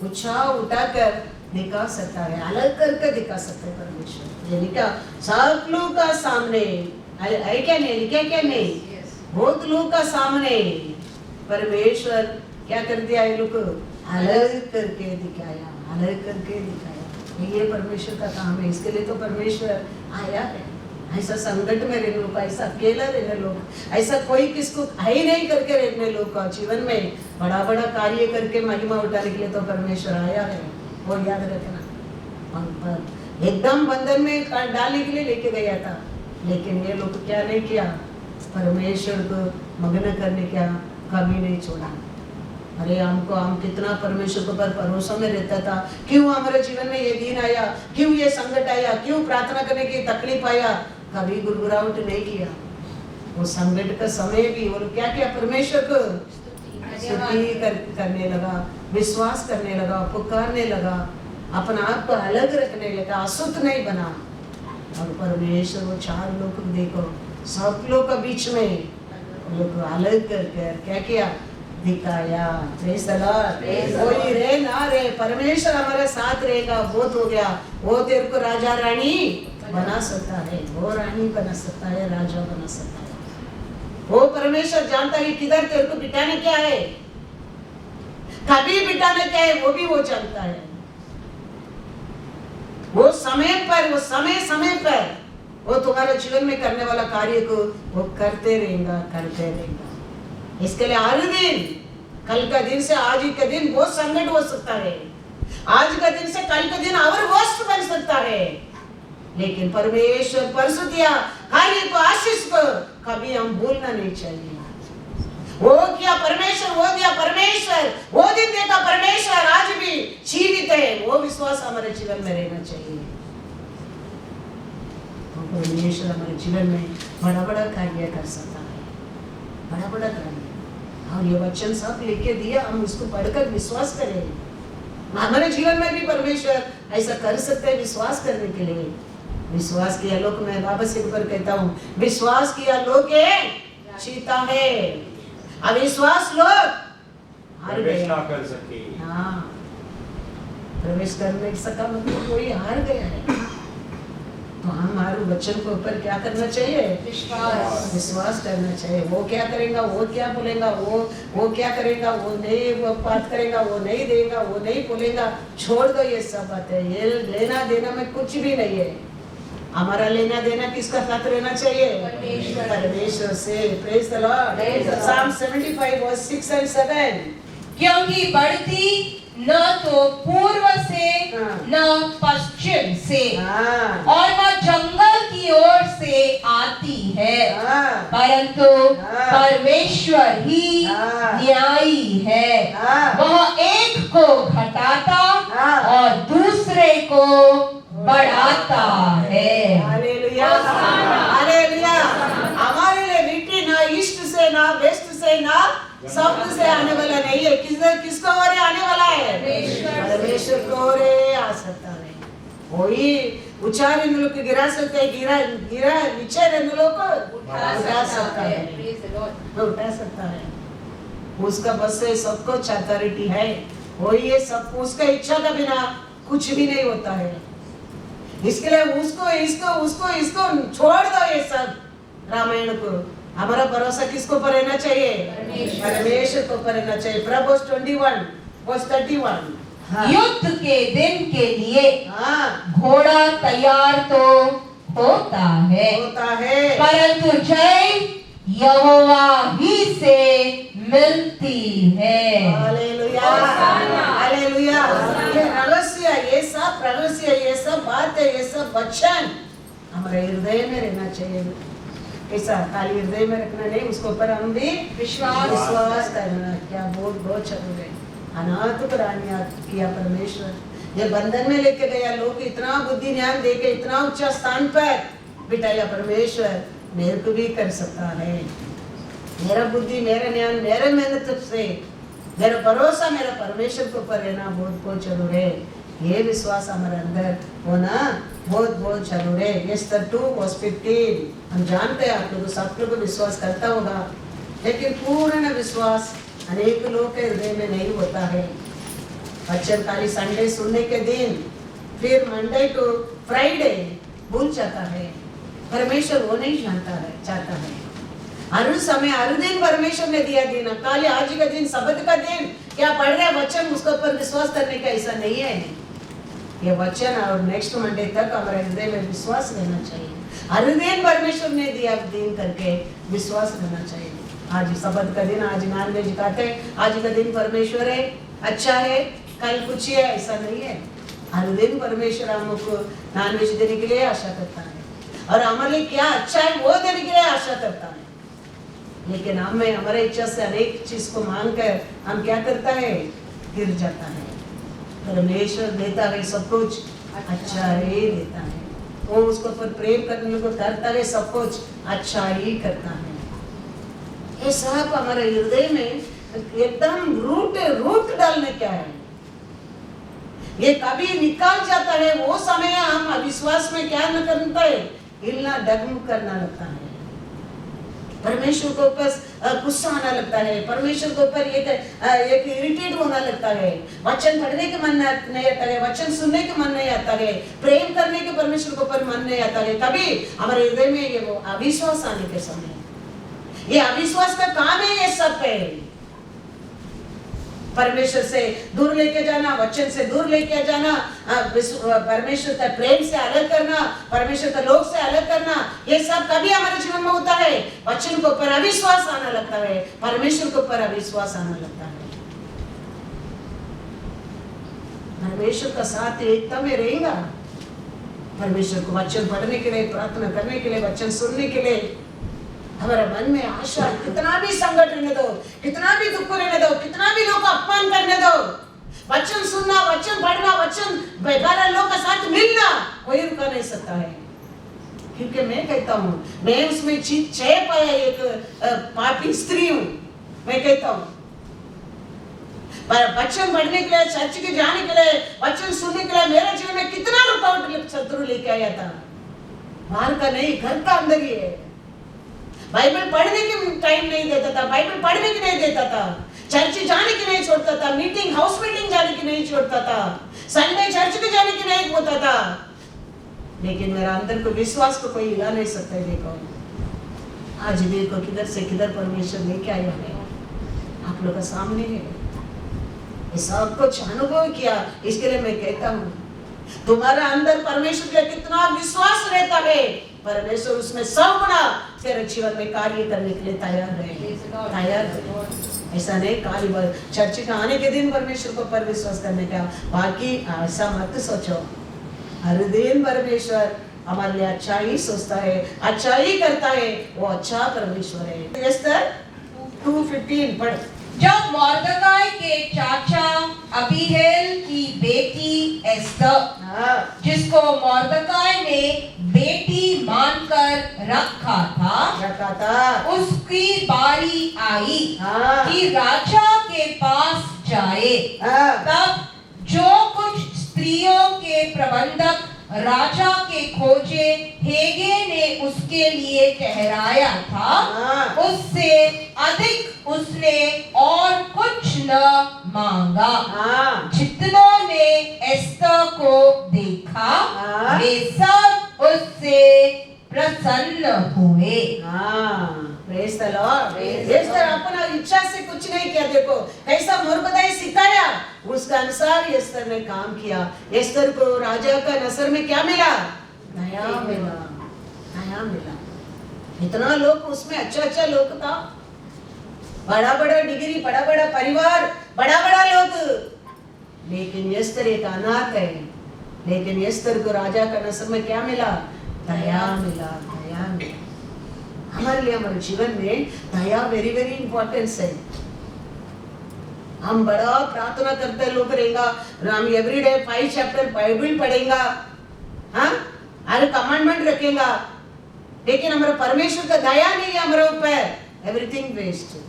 उठाकर दिखा सकता है, अलग करके दिखा सकता है परमेश्वर। क्या सब लोग का सामने है क्या नहीं? क्या नहीं? बहुत लोग का सामने परमेश्वर क्या कर दिया? ये लोग अलग करके दिखाया, अलग करके दिखाया। ये परमेश्वर का काम है। इसके लिए तो परमेश्वर आया है। ऐसा संकट में रहने लोग, ऐसा अकेला रहने लोग, ऐसा कोई किसको है नहीं करके रहने लोग का जीवन में बड़ा बड़ा कार्य करके महिमा उठाने के लिए तो परमेश्वर आया है। वो याद रखना। एकदम बंधन में डालने के लिए लेके गया था, लेकिन ये लोग क्या नहीं किया? परमेश्वर को मग्न करने क्या कमी नहीं छोड़ा। अरे हम कितना परमेश्वर को पर भरोसा में रहता था। क्यों हमारे जीवन में ये दिन आया? क्यों ये संकट आया? क्यों प्रार्थना करने की तकलीफ आया? कभी गुड़गुड़ाहट नहीं किया। वो संकट का समय भी वो क्या किया? परमेश्वर को स्तुति करने लगा, विश्वास करने लगा, पुकारने लगा, अपना आप को अलग रखने लगा, अशुद्ध नहीं बना। और परमेश्वर वो 4 लोग देखो, सब लोग के बीच में लोग अलग करके क्या किया? दिखाया। Praise the Lord. कोई रहे ना रहे, परमेश्वर हमारे साथ रहेगा, बहुत हो गया। वो तेरे को राजा रानी बना सकता है, वो रानी बना सकता है, राजा बना सकता है। वो परमेश्वर जानता है किधर तेरे को बिठाने क्या है, कभी बिठाने क्या है, वो भी वो जानता है। वो समय पर, वो समय पर वो तुम्हारे जीवन में करने वाला कार्य को वो करते रहेगा, करते रहेगा। इसके लिए हर दिन, कल का दिन से आज का दिन बहुत संकट हो सकता है, आज का दिन से कल का दिन और वर्स्ट बन सकता है। लेकिन परमेश्वर परिशुद्धिया कार्य को आशीष को कभी हम भूलना नहीं चाहिए। वो किया परमेश्वर, वो दिया परमेश्वर, वो दिन देता परमेश्वर आज भी जीवित है, वो विश्वास हमारे जीवन में रहना चाहिए। तो परमेश्वर हमारे जीवन में बड़ा बड़ा कार्य कर सकता है, बड़ा बड़ा कार्य। और ये वचन सब लेके दिया, हम उसको पढ़कर विश्वास करें। हमारे जीवन में भी परमेश्वर ऐसा कर सकते हैं विश्वास करने के लिए। विश्वास किया लोग, मैं वापस एक बार कहता हूँ, विश्वास किया लोग जीता है, अविश्वास लोग हार गए। कर सके। हाँ, प्रवेश कर नहीं सका मतलब कोई हार गया है। तो हमारे बच्चों के ऊपर क्या करना चाहिए? विश्वास करना चाहिए। वो क्या करेगा, वो क्या बोलेगा, वो क्या करेगा, वो नहीं वो बात करेगा, वो नहीं देगा, वो नहीं बोलेगा, छोड़ दो ये सब बातें। ये लेना देना में कुछ भी नहीं है। हमारा लेना देना किसका साथ रहना चाहिए? परमेश्वर से। Praise the Lord. Psalm 75 verse 6 and 7। क्योंकि बढ़ती न तो पूर्व से न पश्चिम से और न जंगल की ओर से आती है, परंतु परमेश्वर ही न्यायी है। वह एक को घटाता और दूसरे को बढ़ाता है। Hallelujah, hallelujah. हमारे लिए विक्ट्री ना ईस्ट से, ना वेस्ट से, ना साउथ से आने वाला नहीं है। किसको ओर आने वाला है? परमेश्वर को ओर आ सकता है। वही ऊंचा रहने लोग को गिरा सकते हैं, गिरा नीचे रहने लोग को उठा सकता है, उठा सकता है। उसका बस से सब कुछ अथॉरिटी है। वही ये सब उसका इच्छा का बिना कुछ भी नहीं होता है। इसके लिए उसको इसको छोड़ दो ये सब रामायण को। हमारा भरोसा किसको पर रहना चाहिए? परमेश्वर को पर रहना चाहिए। प्रभु 21 verse 31। युद्ध के दिन के लिए घोड़ा तैयार तो होता है, परंतु जय यहोवा ही से मिलती है। Hallelujah, hallelujah. ये रहस्य, ये सब बातें, ये सब वचन हमारे हृदय में रहना चाहिए। ऐसा खाली हृदय में रखना नहीं, उसके ऊपर हम भी विश्वास करना। क्या बहुत जरूरी है। अनाथ प्राणिया किया परमेश्वर, ये बंधन में लेके गया, लोग इतना बुद्धि ज्ञान देके इतना ऊंचा स्थान पर बिठाया परमेश्वर। मेरे को भी कर सकता है। मेरा बुद्धि, मेरा ज्ञान, मेरे मेहनत से, मेरा भरोसा मेरा परमेश्वर के ऊपर रहना बहुत जरूरी है। ये विश्वास हमारे अंदर होना बहुत जरूरी है। एस्तर 2 verse 15। हम जानते हैं आप लोग सब लोग विश्वास करता होगा, लेकिन पूर्ण विश्वास अनेक लोग के हृदय में नहीं होता है। वचन खाली संडे सुनने के दिन, फिर मंडे टू फ्राइडे भूल जाता है। परमेश्वर वो नहीं चाहता है। हर समय हर दिन परमेश्वर ने दिया दिन, खाली आज का दिन, शब्द का दिन, क्या पढ़ रहे वचन उसके ऊपर विश्वास करने का ऐसा नहीं है। ये वचन और नेक्स्ट मंडे तक हमारे हृदय में विश्वास रहना चाहिए। हर दिन परमेश्वर ने दिया दिन करके विश्वास रहना चाहिए। आज शब्द का दिन, आज नॉनवेज खाते हैं, आज का दिन परमेश्वर है, अच्छा है, कल कुछ है, ऐसा नहीं है। हर दिन परमेश्वर हमको नॉनवेज देने के लिए आशा करता है और हमारे लिए क्या अच्छा है वो देने के लिए आशा करता है। लेकिन हमें हमारे इच्छा से अनेक चीज को मांगकर हम क्या करता है? गिर जाता है। परमेश्वर देता है सब कुछ अच्छा ही देता है। वो उसको पर प्रेम करने को करता है, सब कुछ अच्छा ही करता है। ये सब हमारे हृदय में एकदम रूट डालने क्या है। ये कभी निकाल जाता है, वो समय हम अविश्वास में क्या न करता है? हिलना डगमग करना लगता है। परमेश्वर के ऊपर गुस्सा आना लगता है, परमेश्वर के ऊपर एक इरिटेट होना लगता है, वचन पढ़ने के मन नहीं आता है, वचन सुनने के मन नहीं आता है, प्रेम करने के परमेश्वर के ऊपर मन नहीं आता है। कभी हमारे हृदय में ये वो अविश्वास आने के समय, ये अविश्वास का काम है। ये सब पे परमेश्वर से दूर लेके जाना, वचन से दूर लेके जाना, परमेश्वर का प्रेम से अलग करना, परमेश्वर का लोग से अलग करना, ये सब कभी हमारे जीवन में होता है। वचन के ऊपर अविश्वास आना लगता है, परमेश्वर के ऊपर अविश्वास आना लगता है। परमेश्वर का साथ एकता में रहेगा, परमेश्वर को वचन पढ़ने के लिए, प्रार्थना करने के लिए, वचन सुनने के लिए हमारे मन में आशा, कितना भी संकट रहने दो, कितना भी दुख रहने दो, कितना भी लोग अपमान करने दो, वचन सुनना, वचन पढ़ना, वचन बारह लोग के साथ मिलना कोई रुका नहीं सकता है। क्योंकि मैं कहता हूँ, मैं उसमें छह पाया एक पापी स्त्री हूँ। मैं कहता हूँ वचन पढ़ने के लिए, चर्च के जाने के लिए, वचन सुनने के लिए मेरे जीवन में कितना रुकावट शत्रु लेके आया था। बाहर का नहीं, घर का अंदर ही है। बाइबल पढ़ने के टाइम नहीं देता था, बाइबल पढ़ने के नहीं देता था, चर्च जाने की नहीं छोड़ता था, मीटिंग हाउस मीटिंग जाने की नहीं छोड़ता था, संडे चर्च के जाने की नहीं होता था। लेकिन मेरा अंदर को विश्वास को कोई हिला नहीं सकता है। देखो आज देखो किधर से किधर परमेश्वर लेके आया है, आप लोग का सामने है। ये सब कुछ अनुभव किया, इसके लिए मैं कहता हूँ तुम्हारा अंदर परमेश्वर का कितना विश्वास रहता है, परमेश्वर उसमें 100 गुना तेरे जीवन में कार्य करने के लिए तैयार है। ऐसा नहीं खाली चर्च में आने के दिन परमेश्वर को पर विश्वास करने का, बाकी ऐसा मत सोचो। हर दिन परमेश्वर हमारे लिए अच्छा ही सोचता है, अच्छा ही करता है, वो अच्छा परमेश्वर है। एस्तर 2:15 पढ़। जब मॉर्दकाई के चाचा अबीहेल की बेटी एस्तर, जिसको मॉर्दकाई ने बेटी मानकर रखा था, उसकी बारी आई कि राजा के पास जाए, तब जो कुछ स्त्रियों के प्रबंधक राजा के खोजे हेगे ने उसके लिए ठहराया था, उससे अधिक उसने और कुछ न मांगा। जितनों ने एस्तर को देखा वे सब उससे प्रसन्न हुए। Praise the Lord. एस्तर अपना इच्छा से कुछ नहीं किया। देखो कैसा मोर्बदाई सिखाया, उसका अनुसार एस्तर ने काम किया। एस्तर को राजा का नजर में क्या मिला? दया मिला, दया मिला। इतना लोग उसमें अच्छा लोग था, बड़ा बड़ा डिग्री, बड़ा बड़ा परिवार, बड़ा बड़ा लोग, लेकिन एस्तर एक अनाथ है। लेकिन एस्तर को राजा का नजर में क्या मिला? दया मिला, दया मिला। हमारे लिए हमारे जीवन में दया वेरी वेरी इंपॉर्टेंस है। हम बड़ा प्रार्थना करते लोग रहेगा, हम एवरीडे 5 चैप्टर बाइबल पढ़ेगा, हाँ, हर कमांडमेंट रखेगा, लेकिन हमारा परमेश्वर का दया नहीं है हमारे ऊपर, एवरीथिंग वेस्ट।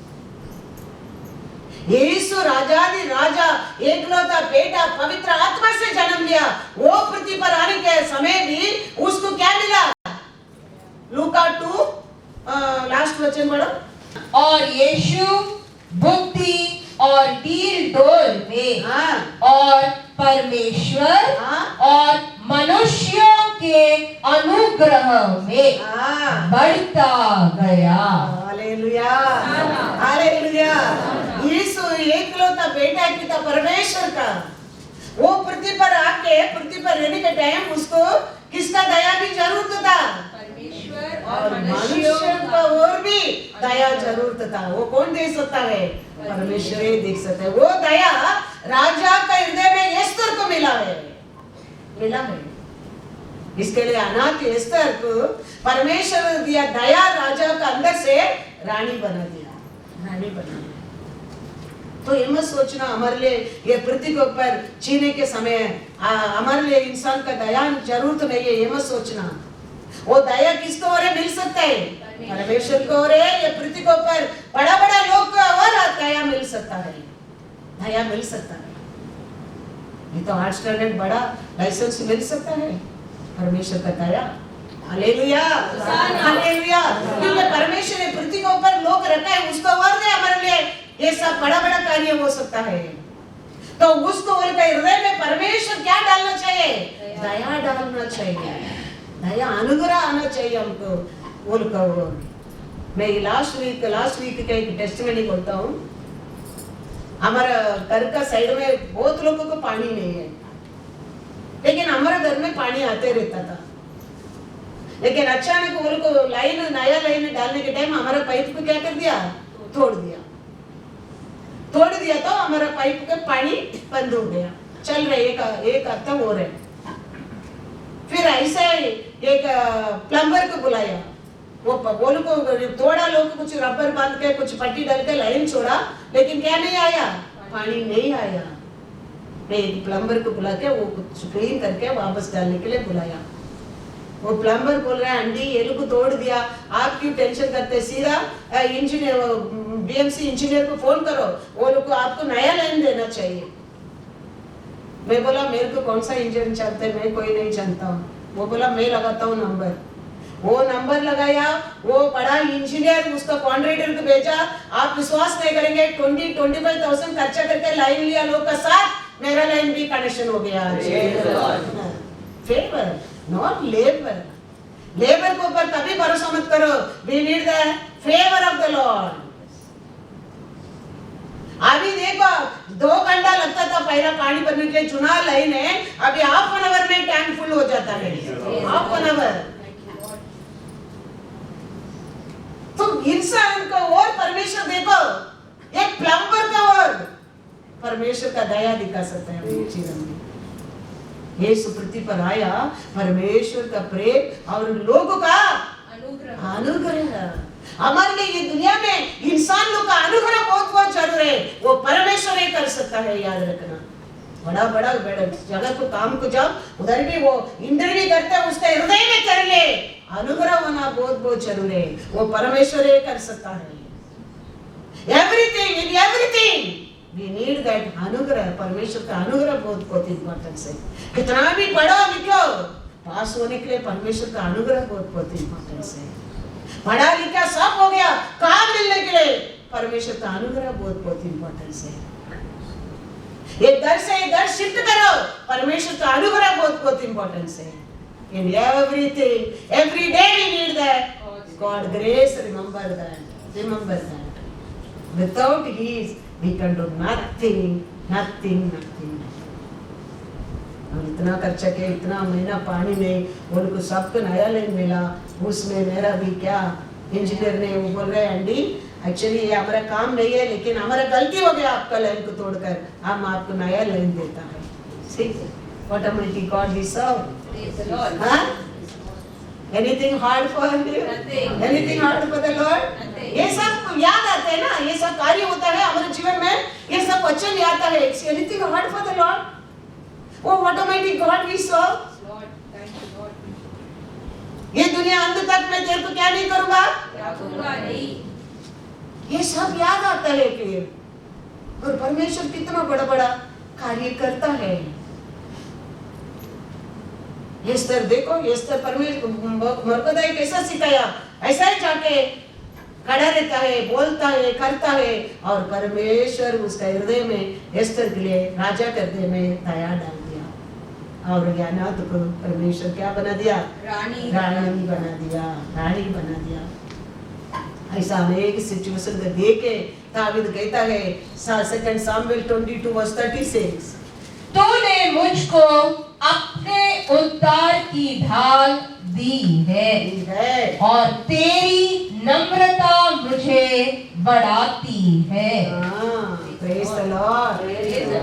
यीशु राजाधि राजा, एकलौता बेटा, पवित्र आत्मा से जन्म लिया, वो पृथ्वी पर आने के समय भी उसको क्या मिला? लूका 2 लास्ट वचन पढ़ो। और यीशु बुद्धि और डील डोल में और परमेश्वर और मनुष्यों के अनुग्रह में बढ़ता गया। Hallelujah, hallelujah. यीशु एकलौता बेटा की था परमेश्वर का, वो पृथ्वी पर आके पृथ्वी पर रहने के टाइम उसको किसका दया भी जरूरत था? और मनुष्य का और भी दया जरूरत था। वो कौन दे सकता है? परमेश्वर ही दे सकता है। वो दया राजा का हृदय में एस्तर को मिला है, मिला है। इसके लिए अनाथ एस्तर को परमेश्वर ने दिया दया, राजा का अंदर से रानी बना दिया, रानी बना दिया। तो ये मत सोचना हमारे लिए ये पृथ्वी के ऊपर जीने के समय हमारे लिए इंसान का दया जरूरत नहीं है, ये मत सोचना। वो दया किसको और मिल सकता है? परमेश्वर को और ये पृथ्वी के ऊपर बड़ा बड़ा लोग को और दया मिल सकता है, दया मिल सकता है। ये तो 8 स्टैंडर्ड बड़ा लाइसेंस मिल सकता है, परमेश्वर का दया। Hallelujah, hallelujah. क्योंकि परमेश्वर ने पृथ्वी के ऊपर लोग रखा है, उसको और दे हमारे लिए ये सब बड़ा बड़ा कार्य हो सकता है। तो उसको उनके हृदय में परमेश्वर क्या डालना चाहिए? दया डालना चाहिए, दया अनुग्रह आना चाहिए हमको। उनका मैं लास्ट वीक का एक टेस्टिमनी बोलता हूँ। हमारा घर का साइड में बहुत लोगों को पानी नहीं है, लेकिन हमारे घर में पानी आते रहता था। लेकिन अचानक उनको नया लाइन डालने के टाइम हमारा पाइप को क्या कर दिया? तोड़ दिया तो हमारा पाइप का पानी बंद हो गया। चल रहे एक हफ्ता हो रहे, फिर ऐसा एक प्लम्बर को बुलाया, वो लोग को थोड़ा लोग कुछ रबर बांध के कुछ पट्टी डाल के लाइन छोड़ा, लेकिन क्या नहीं आया, पानी नहीं आया। मैं एक प्लम्बर को बुला के वो कुछ क्लीन करके वापस डालने के लिए बुलाया। वो प्लम्बर बोल रहा है, आंटी ये लोग को तोड़ दिया, आप क्यों टेंशन करते, सीधा इंजीनियर बीएमसी इंजीनियर को फोन करो, वो लोग को आपको नया लाइन देना चाहिए। मैं बोला मेरे को कौन सा इंजीनियर जानते, मैं कोई नहीं जानता हूँ। वो बोला मैं लगाता हूँ नंबर। वो नंबर लगाया, वो बड़ा इंजीनियर उसका कॉन्ट्रैक्टर को भेजा। आप विश्वास नहीं करेंगे, 20-25,000 खर्चा करके लाइन लिया लोग का साथ, मेरा लाइन भी कनेक्शन हो गया। Favour not labour. लेबर के ऊपर कभी भरोसा मत करो। We need the favour of the Lord. अभी देखो 2 घंटा लगता था पहला पानी भरने के लिए, चुनाव लाइन है, अभी हाफ एन आवर में टैंक फुल हो जाता है। Half an hour. तो इंसान को और परमेश्वर देखो, एक प्लम्बर का और परमेश्वर का दया दिखा सकता है अपने जीवन में। यीशु पृथ्वी पर आया, परमेश्वर का प्रेम और लोगों का अनुग्रह। हमारे लिए ये दुनिया में इंसान लोग का अनुग्रह बहुत बहुत जरूर है। वो परमेश्वर ही कर सकता है, याद रखना। बड़ा बड़ा जगह को काम को जाओ, उधर भी वो इंटरव्यू करते हैं, उसके हृदय में कर ले, अनुग्रह होना बहुत बहुत जरूरी है। वो परमेश्वर ही कर सकता है। Everything in everything we need that अनुग्रह। परमेश्वर का अनुग्रह बहुत बहुत इंपॉर्टेंस है। कितना भी पढ़ो लिखो, पास होने के लिए परमेश्वर का अनुग्रह बहुत बहुत इंपॉर्टेंस है। पढ़ा लिखा सब हो गया, काम मिलने के लिए परमेश्वर का अनुग्रह बहुत बहुत इंपॉर्टेंस है। एक घर से एक घर शिफ्ट करो, परमेश्वर का अनुग्रह बहुत बहुत इंपॉर्टेंस है। In everything, every day we need that God grace. Remember that. Without His, we can do nothing. हम इतना खर्चा किया, इतना महीना पानी में, वो लोग सबको नया लाइन मिला, उसमें मेरा भी क्या। इंजीनियर ने वो बोल रहे हैं, आंटी एक्चुअली ये हमारा काम नहीं है, लेकिन हमारा गलती हो गया आपका लाइन को तोड़कर, हम आपको नया लाइन देता है। ठीक है, what a mighty God we serve. Anything hard for Him? Anything hard for the Lord? ये सब याद आते हैं ना, ये सब कार्य होता है हमारे जीवन में, ये सब वचन याद आता है। Anything hard for the Lord? Oh, what a mighty God we serve. ये दुनिया अंत तक मैं तेरे को क्या नहीं करूंगा, ये सब याद आता है फिर। और परमेश्वर कितना बड़ा बड़ा कार्य करता है। एस्तर देखो, एस्तर परमेश्वर मरकदाई कैसा सिखाया, ऐसा ही जाके खड़ा रहता है, बोलता है, करता है, और परमेश्वर उसका हृदय में एस्तर के लिए राजा करने में दया डाल दिया। और ज्ञानात को परमेश्वर क्या बना दिया, रानी बना दिया। ऐसा अनेक सिचुएशन को देख के दाऊद कहता है 2 सामुएल 22:36, तूने मुझको अपने उद्धार की ढाल दी है और तेरी नम्रता मुझे बढ़ाती है। Praise the Lord,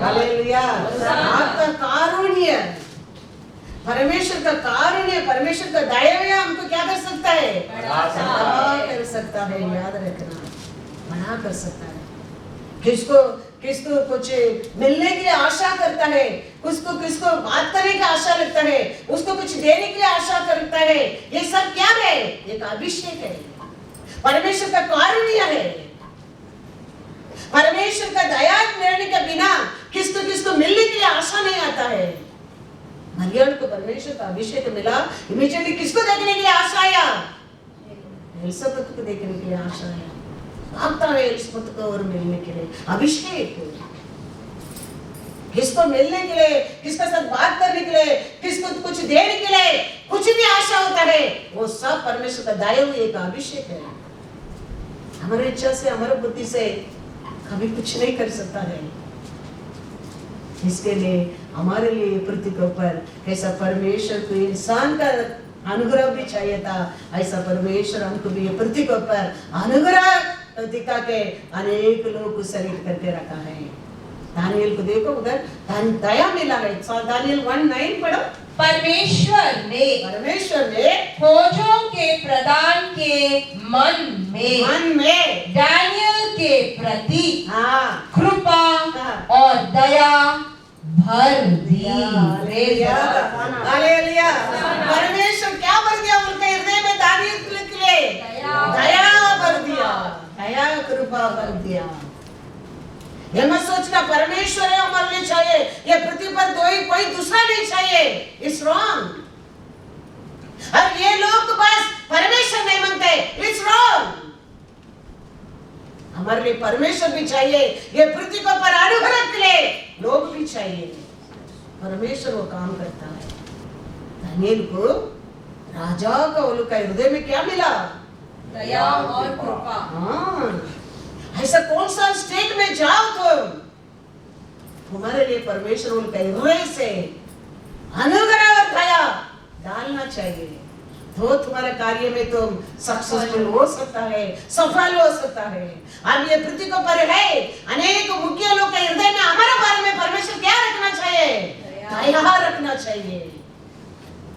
hallelujah. आपका कारुण्य, परमेश्वर का कारुण्य, परमेश्वर का दया हमको क्या कर सकता है, बड़ा कर सकता है। याद रखना, बड़ा कर सकता है। किसको कुछ मिलने के लिए आशा करता है, किसको बात करने की आशा लगता है, उसको कुछ देने के लिए आशा करता है। ये सब क्या है, एक अभिषेक है, परमेश्वर का कारुण्य है। परमेश्वर का दया मिलने के बिना किसको मिलने के लिए आशा नहीं आता है। मरियम को परमेश्वर का अभिषेक मिला, इमीडिएटली किसको देखने के लिए आशा आया, एलिसबेथ को देखने के लिए आशा आया। आता है एलिसबेथ को और मिलने के लिए अभिषेक, किसको मिलने के लिए, किसके साथ बात करने के लिए, किसको कुछ देने के लिए, कुछ भी आशा होता है, वो सब परमेश्वर का दया हुई एक अभिषेक है। हमारी इच्छा से, हमारी बुद्धि से कभी कुछ नहीं कर सकता है। इसके लिए हमारे लिए पृथ्वी के ऊपर कैसा परमेश्वर को इंसान का अनुग्रह भी चाहिए था, ऐसा परमेश्वर हमको भी पृथ्वी के ऊपर अनुग्रह दिखा के अनेक लोग को सेलेक्ट करके रखा है। दानियल को देखो, उधर दया मिला है। दानियल 1:9 पढ़ो। परमेश्वर परमेश्वर ने खोजों के प्रदान के मन में डैनियल के प्रति कृपा और दया भर दी। हालेलुया। परमेश्वर क्या भर दिया उनके हृदय में? दानियल के लिए दया भर दिया, दया कृपा भर दिया। ये मत सोचना परमेश्वर है हमारे लिए चाहिए, ये पृथ्वी पर कोई दूसरा नहीं चाहिए। It's wrong. और ये लोग बस परमेश्वर नहीं मानते, इट्स रॉन्ग। हमारे लिए परमेश्वर भी चाहिए, ये पृथ्वी को पर अनुग्रह के लिए लोग भी चाहिए। परमेश्वर वो काम करता है। दानियल को राजा का उनका हृदय में क्या मिला? दया और कृपा। ऐसा कौन सा स्टेट में जाओ तुम्हारे लिए परमेश्वर उनके हृदय से अनुग्रह और दया डालना चाहिए, तो तुम्हारे कार्य में तुम सक्सेसफुल हो सकता है, सफल हो सकता है। अब ये पृथ्वी को पर है, अनेक मुख्य लोग के हृदय में हमारे बारे में परमेश्वर क्या रखना चाहिए? दया रखना चाहिए।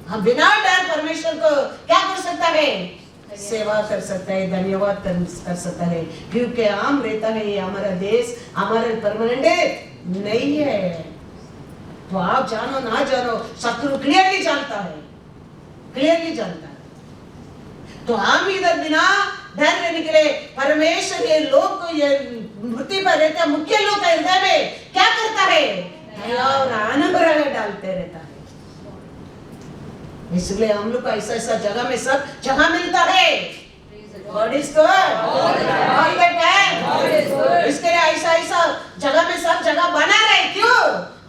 हम बिना डर परमेश्वर को क्या कर सकता है? सेवा कर सकता है, धन्यवाद कर सकता है, क्योंकि आम रहता है ये हमारा देश हमारे परमानेंट नहीं है। तो आप जानो ना जानो, शत्रु क्लियरली जानता है, क्लियरली जानता है। तो हम इधर बिना डर रहने के लिए परमेश्वर ये लोग को ये मृत्यु पर रहते मुख्य लोग का हृदय में क्या करता है? दया और अनुग्रह डालते रहता है। इसलिए हम लोग को ऐसा ऐसा जगह में सब जगह मिलता है। God is good all the time। इसके लिए ऐसा ऐसा जगह में सब जगह बना रहे। क्यों?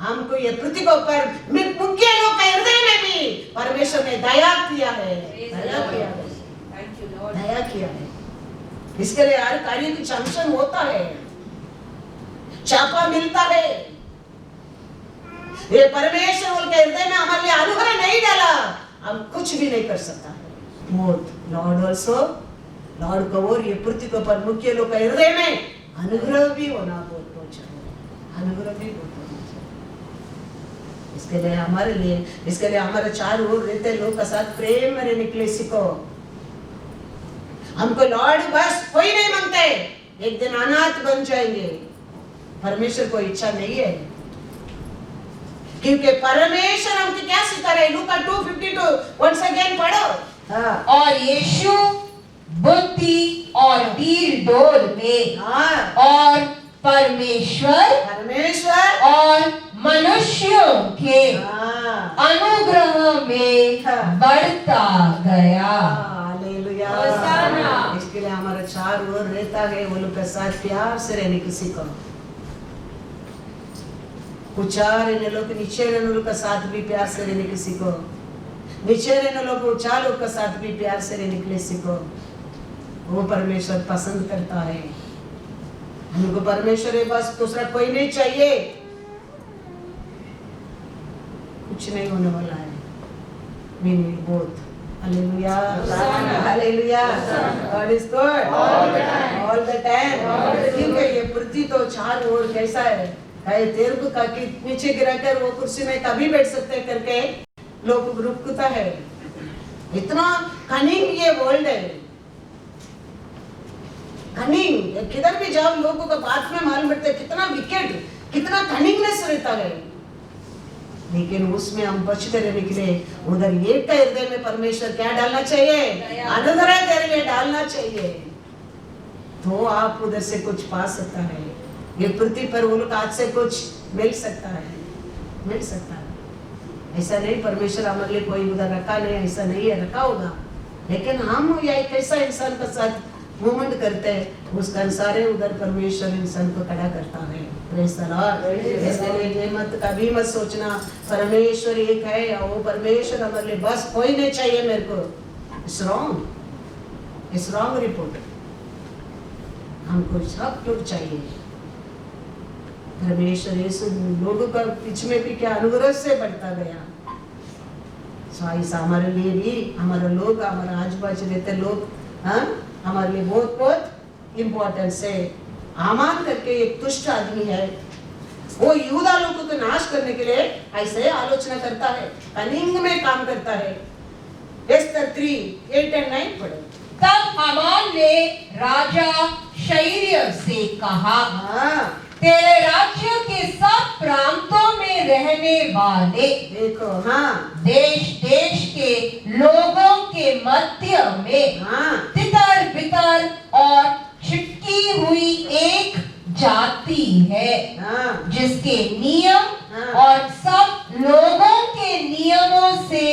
हमको ये पृथ्वी के ऊपर मुख्य लोग के हृदय में भी परमेश्वर ने दया किया है, दया किया है, दया किया है। इसके लिए हर कार्य की चमचम होता है, चापा मिलता है। ये परमेश्वर उनके हृदय में हमारे लिए अनुग्रह नहीं डाला, हम कुछ भी नहीं कर सकता है। लॉर्ड ऑल्सो, लॉर्ड को और ये पृथ्वी को पर मुख्य लोग के हृदय में अनुग्रह भी होना बहुत चाहिए, अनुग्रह भी बहुत होना चाहिए। इसके लिए हमारे चारों ओर रहते लोग का साथ प्रेम में रहने के लिए सीखो। हमको लॉर्ड बस कोई नहीं मांगते, एक दिन अनाथ बन जाएंगे। परमेश्वर को इच्छा नहीं है, क्योंकि परमेश्वर हमको क्या सिखा रहे? लूका 2:52 once again पढ़ो। और यीशु बुद्धि और डील डोल में और परमेश्वर और मनुष्यों के अनुग्रह में बढ़ता गया। हालेलुया। इसके लिए हमारा चार ओर रहता है, वो लोग के साथ प्यार से रहने की सीखो। ऊंचा रहने लोग नीचे रहने लोग का साथ भी प्यार से रहने की सीखो। नीचे रहने लोग ऊंचा लोग का साथ भी प्यार से रहने के लिए सीखो। वो परमेश्वर पसंद करता है। हमको परमेश्वर है, बस दूसरा कोई नहीं चाहिए। कुछ नहीं होने वाला है। We need both। Hallelujah, hallelujah. God is good all the time। क्योंकि ये पृथ्वी तो चार ओर कैसा है? तेरे को नीचे गिराकर वो कुर्सी में कभी बैठ सकते करके लोग रुकता है। इतना कनिंग ये वर्ल्ड है, कनिंग। किधर भी जाओ लोगों को बात में मालूम पड़ता है कितना विकेट, कितना कनिंगनेस रहता है। लेकिन उसमें हम बचते रहने के लिए उधर एक का हृदय में परमेश्वर क्या डालना चाहिए? अनुग्रह तेरे लिए डालना चाहिए, तो आप उधर से कुछ पा सकता है। ये पृथ्वी पर वो लोग आज से कुछ मिल सकता है, मिल सकता है। ऐसा नहीं परमेश्वर हमारे लिए कोई उधर रखा नहीं, ऐसा नहीं है, रखा होगा। लेकिन हम या एक ऐसा इंसान का साथ मूवमेंट करते हैं, उसका अनुसार उधर परमेश्वर इंसान को खड़ा करता है। Praise the Lord. इसलिए ये मत कभी मत सोचना परमेश्वर एक है और वो परमेश्वर हमारे लिए बस कोई नहीं चाहिए मेरे को। It's wrong, it's wrong report. हमको सब लोग चाहिए। परमेश्वर यीशु लोगों का बीच में भी क्या अनुग्रह से बढ़ता गया। हमारे लिए भी हमारे लोग, हमारे आजू बाजू रहते लोग, हमारे लिए बहुत बहुत इम्पोर्टेंस है। आमान करके एक दुष्ट आदमी है, वो यहूदा लोगों को नाश करने के लिए ऐसे आलोचना करता है, कनिंग में काम करता है। एस्तर 3:8-9 पढ़ो। तब हामान ने राजा शैर्य से कहा, तेरे राज्य के सब प्रांतों में रहने वाले देखो देश देश के लोगों के मध्य में तितर बितर और चिपकी हुई एक जाति है, जिसके नियम और सब लोगों के नियमों से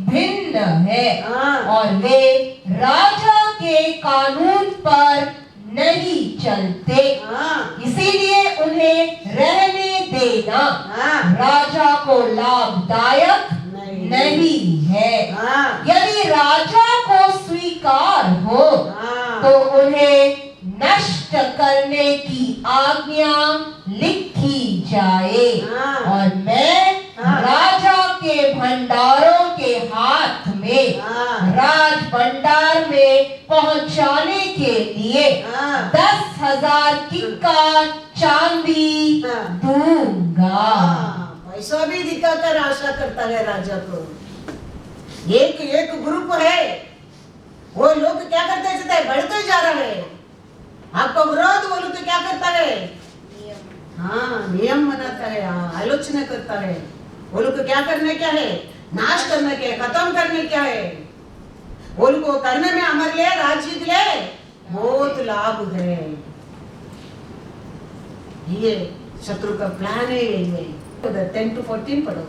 भिन्न है, और वे राजा के कानून पर नहीं चलते, इसीलिए उन्हें रहने देना राजा को लाभदायक नहीं है। यदि राजा को स्वीकार हो तो उन्हें नष्ट करने की आज्ञा लिखी जाए, और मैं राजा के भंडारों के हाथ में राज भंडार में पहुंचाने के लिए 10,000 किक्कार चांदी दूंगा। पैसा भी दिखाकर आशा करता है राजा को। एक एक ग्रुप है, वो लोग क्या करते हैं, बढ़ते जा रहे हैं। आपका विरोध वो लोग क्या करता है, नियम बनाता है, आलोचना करता है। वो लोग को क्या करने क्या है, नाश करने क्या है, खत्म करने क्या है। वो लोग को करने में हमारे लिए राज्य के लिए बहुत लाभ है। ये शत्रु का प्लान है। ये 10-14 पढ़ो।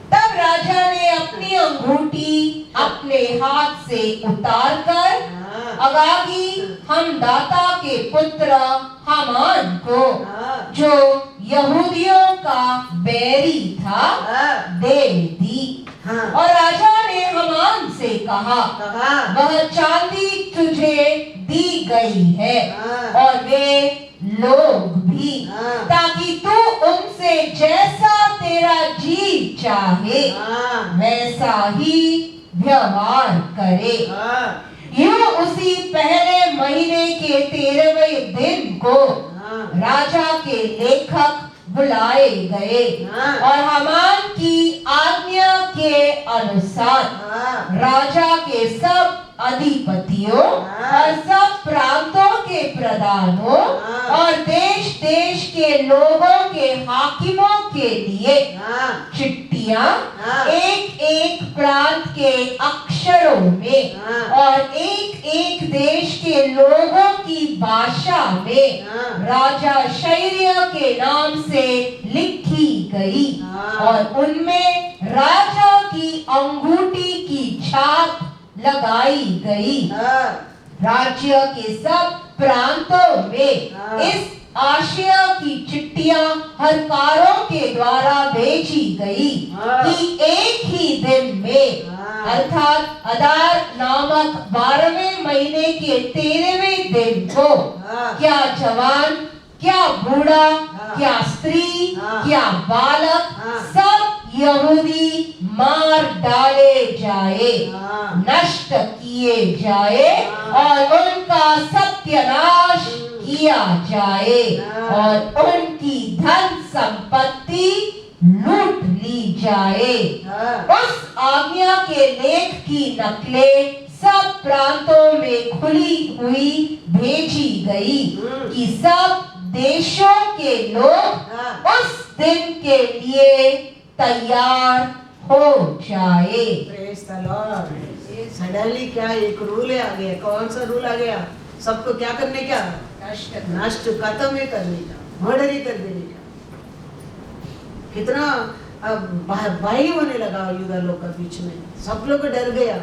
तब राजा ने अपनी अंगूठी अपने हाथ से उतारकर अगागी हमदाता के पुत्र हामान को, जो यहूदियों का बैरी था, दे दी। और राजा ने हामान से कहा, वह चांदी तुझे दी गई है और वे लोग भी, ताकि तू उनसे जैसा तेरा जी चाहे वैसा ही व्यवहार करे। यूं उसी पहले महीने के 13वें दिन को राजा के लेखक बुलाए गए, और हामान की आज्ञा के अनुसार राजा के सब अधिपतियों और सब प्रांतों के प्रधानों और देश देश के लोगों के हाकिमों के लिए चिट्ठियां एक एक प्रांत के अक्षरों में और एक एक देश के लोगों की भाषा में राजा शैर्य के नाम से लिखी गई, और उनमें राजा की अंगूठी की छाप लगाई गई। राज्य के सब प्रांतों में इस आशय की चिट्ठियां हरकारों के द्वारा भेजी गई कि एक ही दिन में, अर्थात अदार नामक 12वें महीने के 13वें दिन को, क्या जवान, क्या बूढ़ा, क्या स्त्री, क्या बालक, सब यहूदी मार डाले जाए, नष्ट किए जाए और उनका सत्यानाश किया जाए और उनकी धन संपत्ति लूट ली जाए। उस आज्ञा के लेख की नकलें सब प्रांतों में खुली हुई भेजी गई कि सब देशों के लोग उस दिन के लिए तैयार हो जाए। Praise the Lord. सडनली क्या एक रूल आ गया। कौन सा रूल आ गया? सबको क्या करने का? नष्ट खत्म ही करने का, मर्डर ही कर देने का। कितना भाई होने लगा यूदा लोग के बीच में, सब लोग डर गया।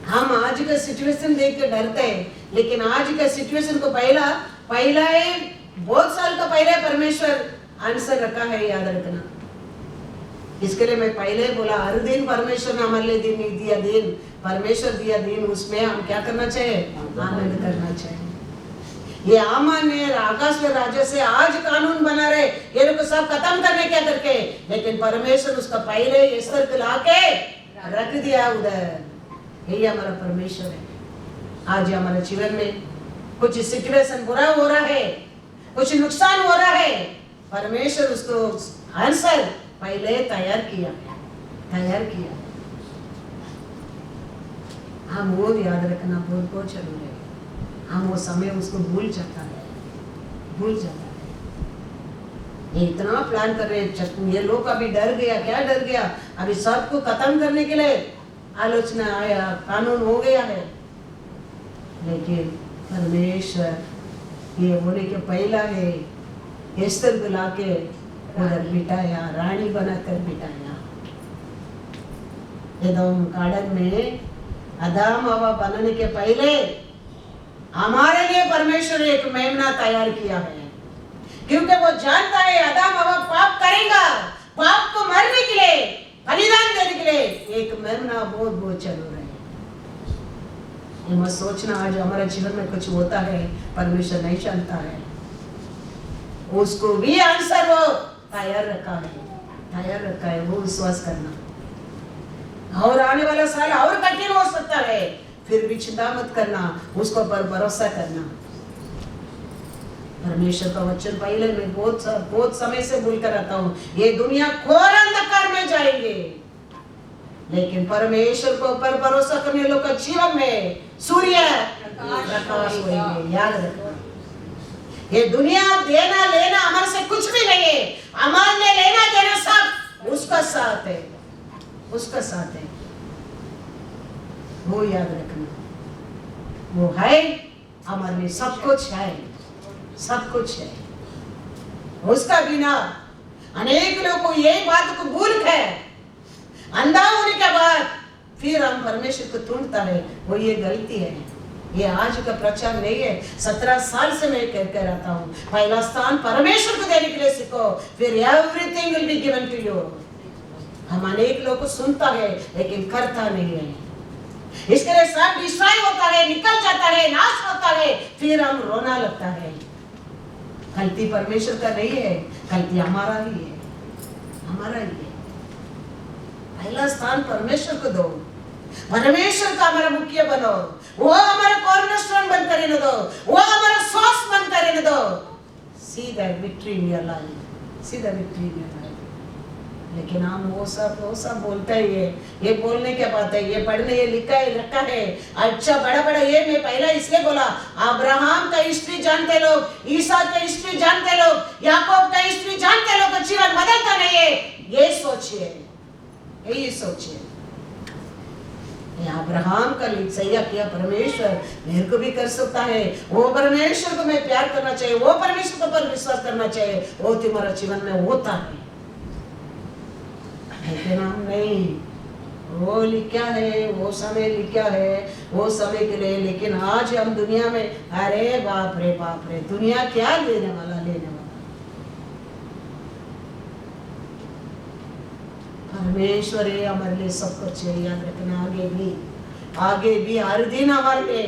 हम आज का सिचुएशन देख के डरते हैं, लेकिन आज का सिचुएशन को पहला बहुत साल का पहले परमेश्वर आंसर रखा है, याद रखना। इसके लिए मैं पहले बोला, हर दिन परमेश्वर ने हमारे लिए दिन परमेश्वर दिया दिन, उसमें हम क्या करना चाहिए? आनंद करना चाहिए। ये हामान ने आकाश के राजा से आज कानून बना रहे, ये लोग सब खत्म करने क्या करके, लेकिन परमेश्वर उसका पहले एस्तर को लाके रख दिया उधर। यही हमारा परमेश्वर है। आज हमारे जीवन में कुछ सिचुएशन बुरा हो रहा है, कुछ नुकसान हो रहा है, परमेश्वर उसको आंसर पहले तैयार किया। हम वो याद रखना बहुत जरूरी है। हम वो समय उसको भूल जाता है। ये इतना प्लान कर रहे हैं, ये लोग अभी डर गया, क्या डर गया, अभी सबको खत्म करने के लिए आलोचना आया, कानून हो गया है। लेकिन परमेश्वर ये होने के पहला है एस्तर को लाके उधर बिठाया, रानी बनाकर बिठाया। एदोम गार्डन में आदम हवा बनाने के पहले हमारे लिए परमेश्वर एक मेमना तैयार किया है, क्योंकि वो जानता है आदम हवा पाप करेगा, पाप को मरने के लिए, बलिदान देने के लिए एक मेमना बहुत जरूर है। ये मत सोचना आज हमारे जीवन में कुछ होता है परमेश्वर नहीं जानता है, उसको भी आंसर वो तैयार रखा है, वो विश्वास करना। और आने वाला साल और कठिन हो सकता है, फिर भी चिंता मत करना, उसको पर भरोसा करना। परमेश्वर का वचन पहले मैं बहुत समय से बोलकर आता हूँ, ये दुनिया घोर अंधकार में जाएंगे, लेकिन परमेश्वर को पर भरोसा करने लोग का जीवन में सूर्य प्रकाश होंगे। याद रखना, ये दुनिया देना लेना हमारे से कुछ भी नहीं है, हमारे लेना देना सब उसका साथ है, वो याद रखना। वो है हमारे लिए, सब कुछ है। उसका बिना अनेक लोगों को यही बात को भूल है, अंधा होने के बाद फिर हम परमेश्वर को ढूंढता है, वो ये गलती है। ये आज का प्रचार नहीं है, 17 साल से मैं कहकर आता हूँ, पहला स्थान परमेश्वर को देने के लिए सीखो, फिर everything will be given to you. हम अनेक लोग को सुनता है लेकिन करता नहीं है, इसके लिए सब डिस्ट्रॉय होता है, निकल जाता है, नाश होता है, फिर हम रोना लगता है। गलती परमेश्वर का नहीं है, गलती हमारा ही है। पहला स्थान परमेश्वर को दो, परमेश्वर का हमारा मुख्य बनो, वो हमारा कॉर्नरस्टोन बनकर रहने दो, वो हमारा सोर्स बनकर रहने दो। See that victory in your life. लेकिन हम वो सब बोलते ही है, ये बोलने क्या बात है, ये पढ़ने ये लिखा है रखा है, अच्छा बड़ा ये मैं पहला इसलिए बोला, अब्राहम का हिस्ट्री जानते लोग, ईसा का हिस्ट्री जानते लोग, याकूब का हिस्ट्री जानते लोग, जीवन बदलता नहीं है। यही सोचिए अब्राहम का सैया किया परमेश्वर, मेरे को भी कर सकता है। वो परमेश्वर को मैं प्यार करना चाहिए, वो परमेश्वर को पर विश्वास करना चाहिए, वो तुम्हारा जीवन में होता है। लेकिन हम नहीं, वो लिखा है, वो समय लिखा है, वो समय के लिए। लेकिन आज हम दुनिया में, अरे बाप रे, दुनिया क्या लेने वाला। परमेश्वर है हमारे लिए सब कुछ है, याद रखना। आगे भी हर दिन हमारे लिए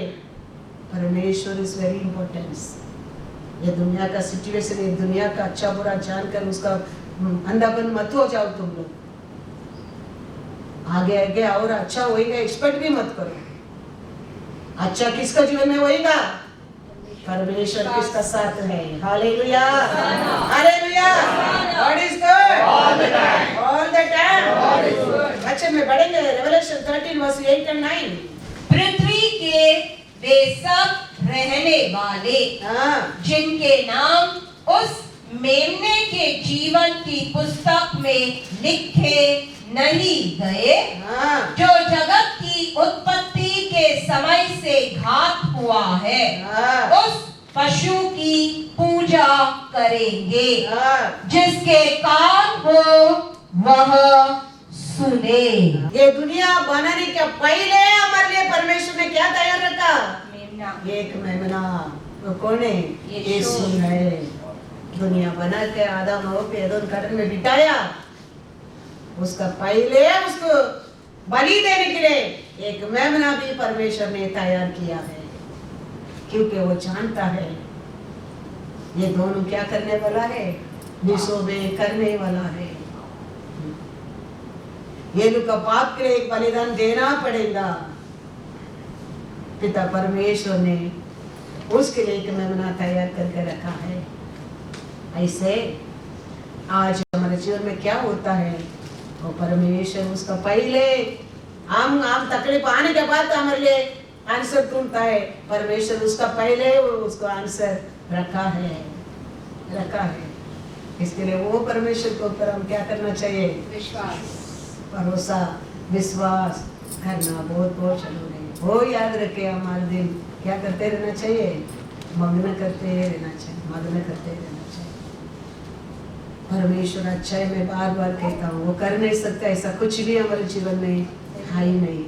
परमेश्वर इज वेरी इंपॉर्टेंट। ये दुनिया का सिचुएशन, ये दुनिया का अच्छा बुरा जानकर उसका अंधापन मत हो जाओ तुम लोग। आगे और अच्छा होएगा एक्सपेक्ट भी मत करो। अच्छा किसका जीवन में होएगा? परमेश्वर किसका साथ है। Hallelujah, hallelujah. God is good all the time. अच्छा में बढ़ेंगे रेवलेशन 13 वर्स 8 और 9। पृथ्वी के वे सब रहने वाले जिनके नाम उस मेमने के जीवन की पुस्तक में लिखे नहीं गए, जो जगत की उत्पत्ति के समय से घात हुआ है, उस पशु की पूजा करेंगे। जिसके कान हो वह सुने। ये दुनिया बनाने के पहले हमारे लिए परमेश्वर ने क्या तैयार रखा? एक मेमना। वो कौन है? यीशु है। दुनिया बना के आदम हवा पे एदोम गार्डन में बिठाया, उसका पहले उसको बलि देने के लिए एक मेमना भी परमेश्वर ने तैयार किया है, क्योंकि वो जानता है ये दोनों क्या करने वाला है, विश्व में करने वाला है। ये लोग का पाप के लिए एक बलिदान देना पड़ेगा। पिता परमेश्वर ने उसके लिए एक मेमना तैयार करके रखा है। ऐसे आज हमारे जीवन में क्या होता है, वो परमेश्वर उसका पहले हम तकलीफ आने के बाद हमारे लिए आंसर ढूंढता है। परमेश्वर उसका पहले उसको आंसर रखा है। इसके लिए वो परमेश्वर के ऊपर हम क्या करना चाहिए? भरोसा विश्वास करना बहुत बहुत जरूरी है। वो याद रखे हमारे दिन क्या करते रहना चाहिए? मग्न करते रहना चाहिए। परमेश्वर अच्छा है, मैं बार बार कहता हूँ, वो कर नहीं सकता ऐसा कुछ भी हमारे जीवन में है ही नहीं।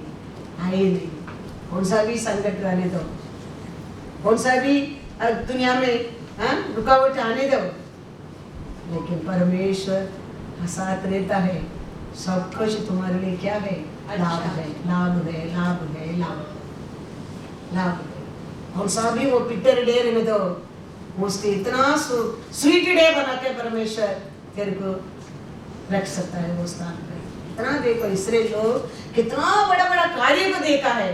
कौन सा भी संकट आने दो, कौन सा भी दुनिया में रुकावट आने दो, लेकिन परमेश्वर साथ रहता है। सब कुछ तुम्हारे लिए क्या है? लाभ है। कौन सा भी वो पिटर डे रहने दो, उसके इतना स्वीट डे बना के परमेश्वर तेरे को रख सकता है वो स्थान पे। इतना देखो, इसराइल लोग कितना बड़ा बड़ा कार्य को देखा है,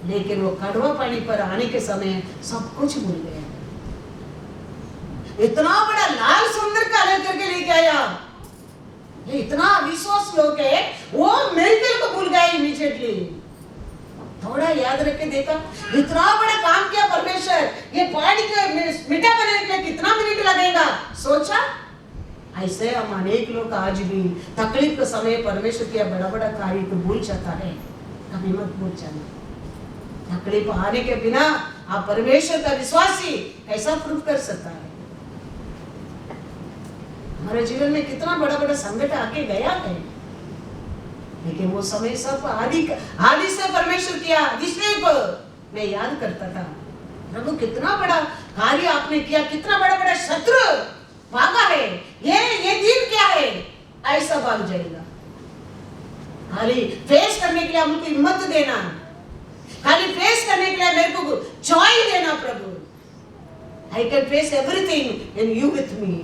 लेकिन वो कड़वा पानी पर आने के समय सब कुछ भूल गया। इतना बड़ा लाल सुंदर कार्य करके लेके आया, ये इतना विश्वास लोग है, वो मिरेकल को भूल गए इमीडिएटली। थोड़ा याद रख के देखा, इतना बड़ा काम किया परमेश्वर, ये पहाड़ी को मीठा बनाने के लिए कितना मिनट लगेगा, सोचा? ऐसे हम अनेक लोग आज भी तकलीफ के समय परमेश्वर किया बड़ा बड़ा कार्य को भूल जाता है। कभी मत भूल जाना। तकलीफ आने के बिना आप परमेश्वर का विश्वासी कैसा प्रूफ कर सकता है? हमारे जीवन में कितना बड़ा बड़ा संकट आके गया है, लेकिन वो समय सब आदि से परमेश्वर किया। जिसने मैं याद करता था, प्रभु कितना बड़ा कार्य आपने किया, कितना बड़ा बड़ा शत्रु भागा है, ये दिन क्या है, ऐसा भाग जाएगा। खाली फेस करने के लिए हमको हिम्मत देना, खाली फेस करने के लिए मेरे को जॉय देना। प्रभु I can face everything in you with me.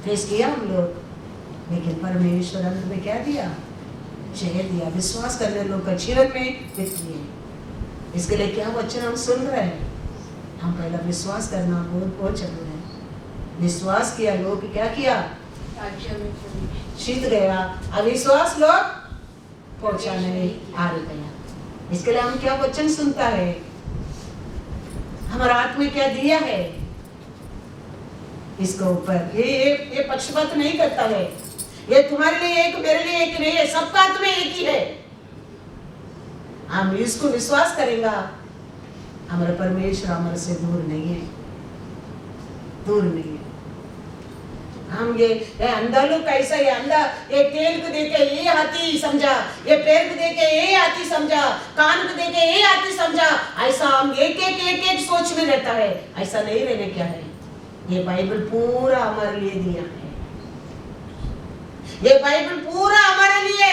Face किया हम लोग, लेकिन परमेश्वर अंत में क्या दिया? जय दिया। विश्वास करने लोग का जीवन में दिखती है। इसके लिए क्या वचन हम सुन रहे हैं? हम पहला विश्वास करना बहुत बहुत जरूरी है। विश्वास किया लोग क्या किया? जीत गया। अविश्वास लोग पहुंचाने हार गया। इसके लिए हम क्या वचन सुनता है? हमारा आत्मा क्या दिया है इसके ऊपर? ये पक्षपात नहीं करता है। ये तुम्हारे लिए एक, मेरे लिए एक नहीं है, सबका आत्मा एक ही है। हम इसको विश्वास करेंगे, हमारा परमेश्वर हमारे से दूर नहीं है। हम ये अंधा लोग कैसा, ये अंधा ये तेल को देखे ये हाथी समझा, ये पैर को देखे ये हाथी समझा, कान को देखे ये हाथी समझा, ऐसा हम एक सोच में रहता है। ऐसा नहीं रहने क्या है? ये बाइबल पूरा हमारे लिए दिया है। ये बाइबल पूरा हमारे लिए।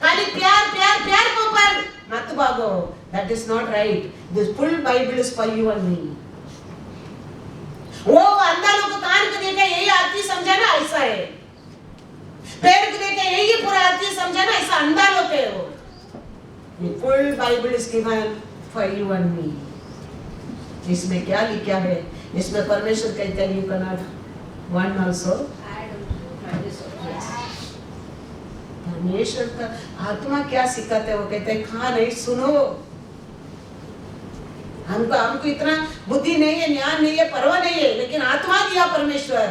खाली प्यार प्यार प्यार को पर मत भागो। That is not right. This full Bible is for you and me. वो अंधा लोग कान को देखे यही आती समझा ना, ऐसा है। पैर को देखे यही पूरा आती समझा ना, ऐसा अंधा लोग है वो। The full Bible is given for you and me. इसमें क्या लिखा है? इसमें परमेश्वर कहते हैं you cannot one also परमेश्वर का आत्मा क्या सिखाते हैं? वो कहते हैं खा नहीं, सुनो। हमको इतना बुद्धि नहीं है, ज्ञान नहीं है, परवाह नहीं है, लेकिन आत्मा दिया परमेश्वर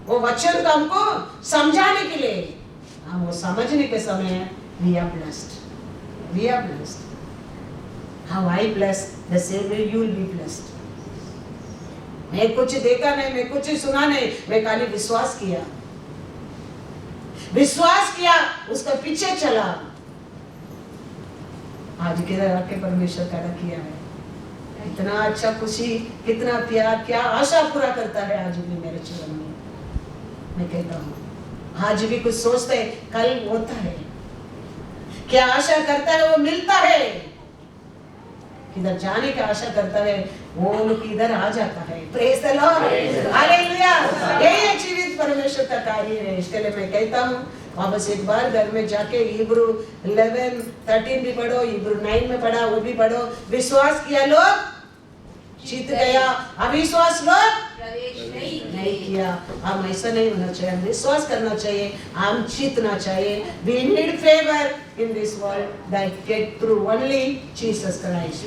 वो वचन को हमको समझाने के लिए। हम वो समझने के समय we are blessed. How I bless the Savior, you will be blessed. मैं कुछ देखा नहीं, मैं कुछ सुना नहीं, मैं खाली विश्वास किया, उसका पीछे चला। आज के परमेश्वर का किया है। इतना अच्छा खुशी, कितना प्यार, क्या आशा पूरा करता है आज भी मेरे जीवन में। मैं कहता हूँ आज भी कुछ सोचते कल होता है, क्या आशा करता है वो मिलता है, किधर जाने की आशा करता है वो किधर आ जाता है। Praise the Lord, hallelujah. ये जीवित परमेश्वर का कार्य है। इसके लिए मैं कहता हूँ वापस एक बार घर में जाके हिब्रू 11:13 भी पढ़ो, हिब्रू 9 में पढ़ा वो भी पढ़ो। विश्वास किया लोग जीत गया, अविश्वास लोग प्रवेश नहीं नहीं किया। हम ऐसा नहीं होना चाहिए, हम विश्वास करना चाहिए, हम जीतना चाहिए। We need favor in this world that get through only Jesus Christ.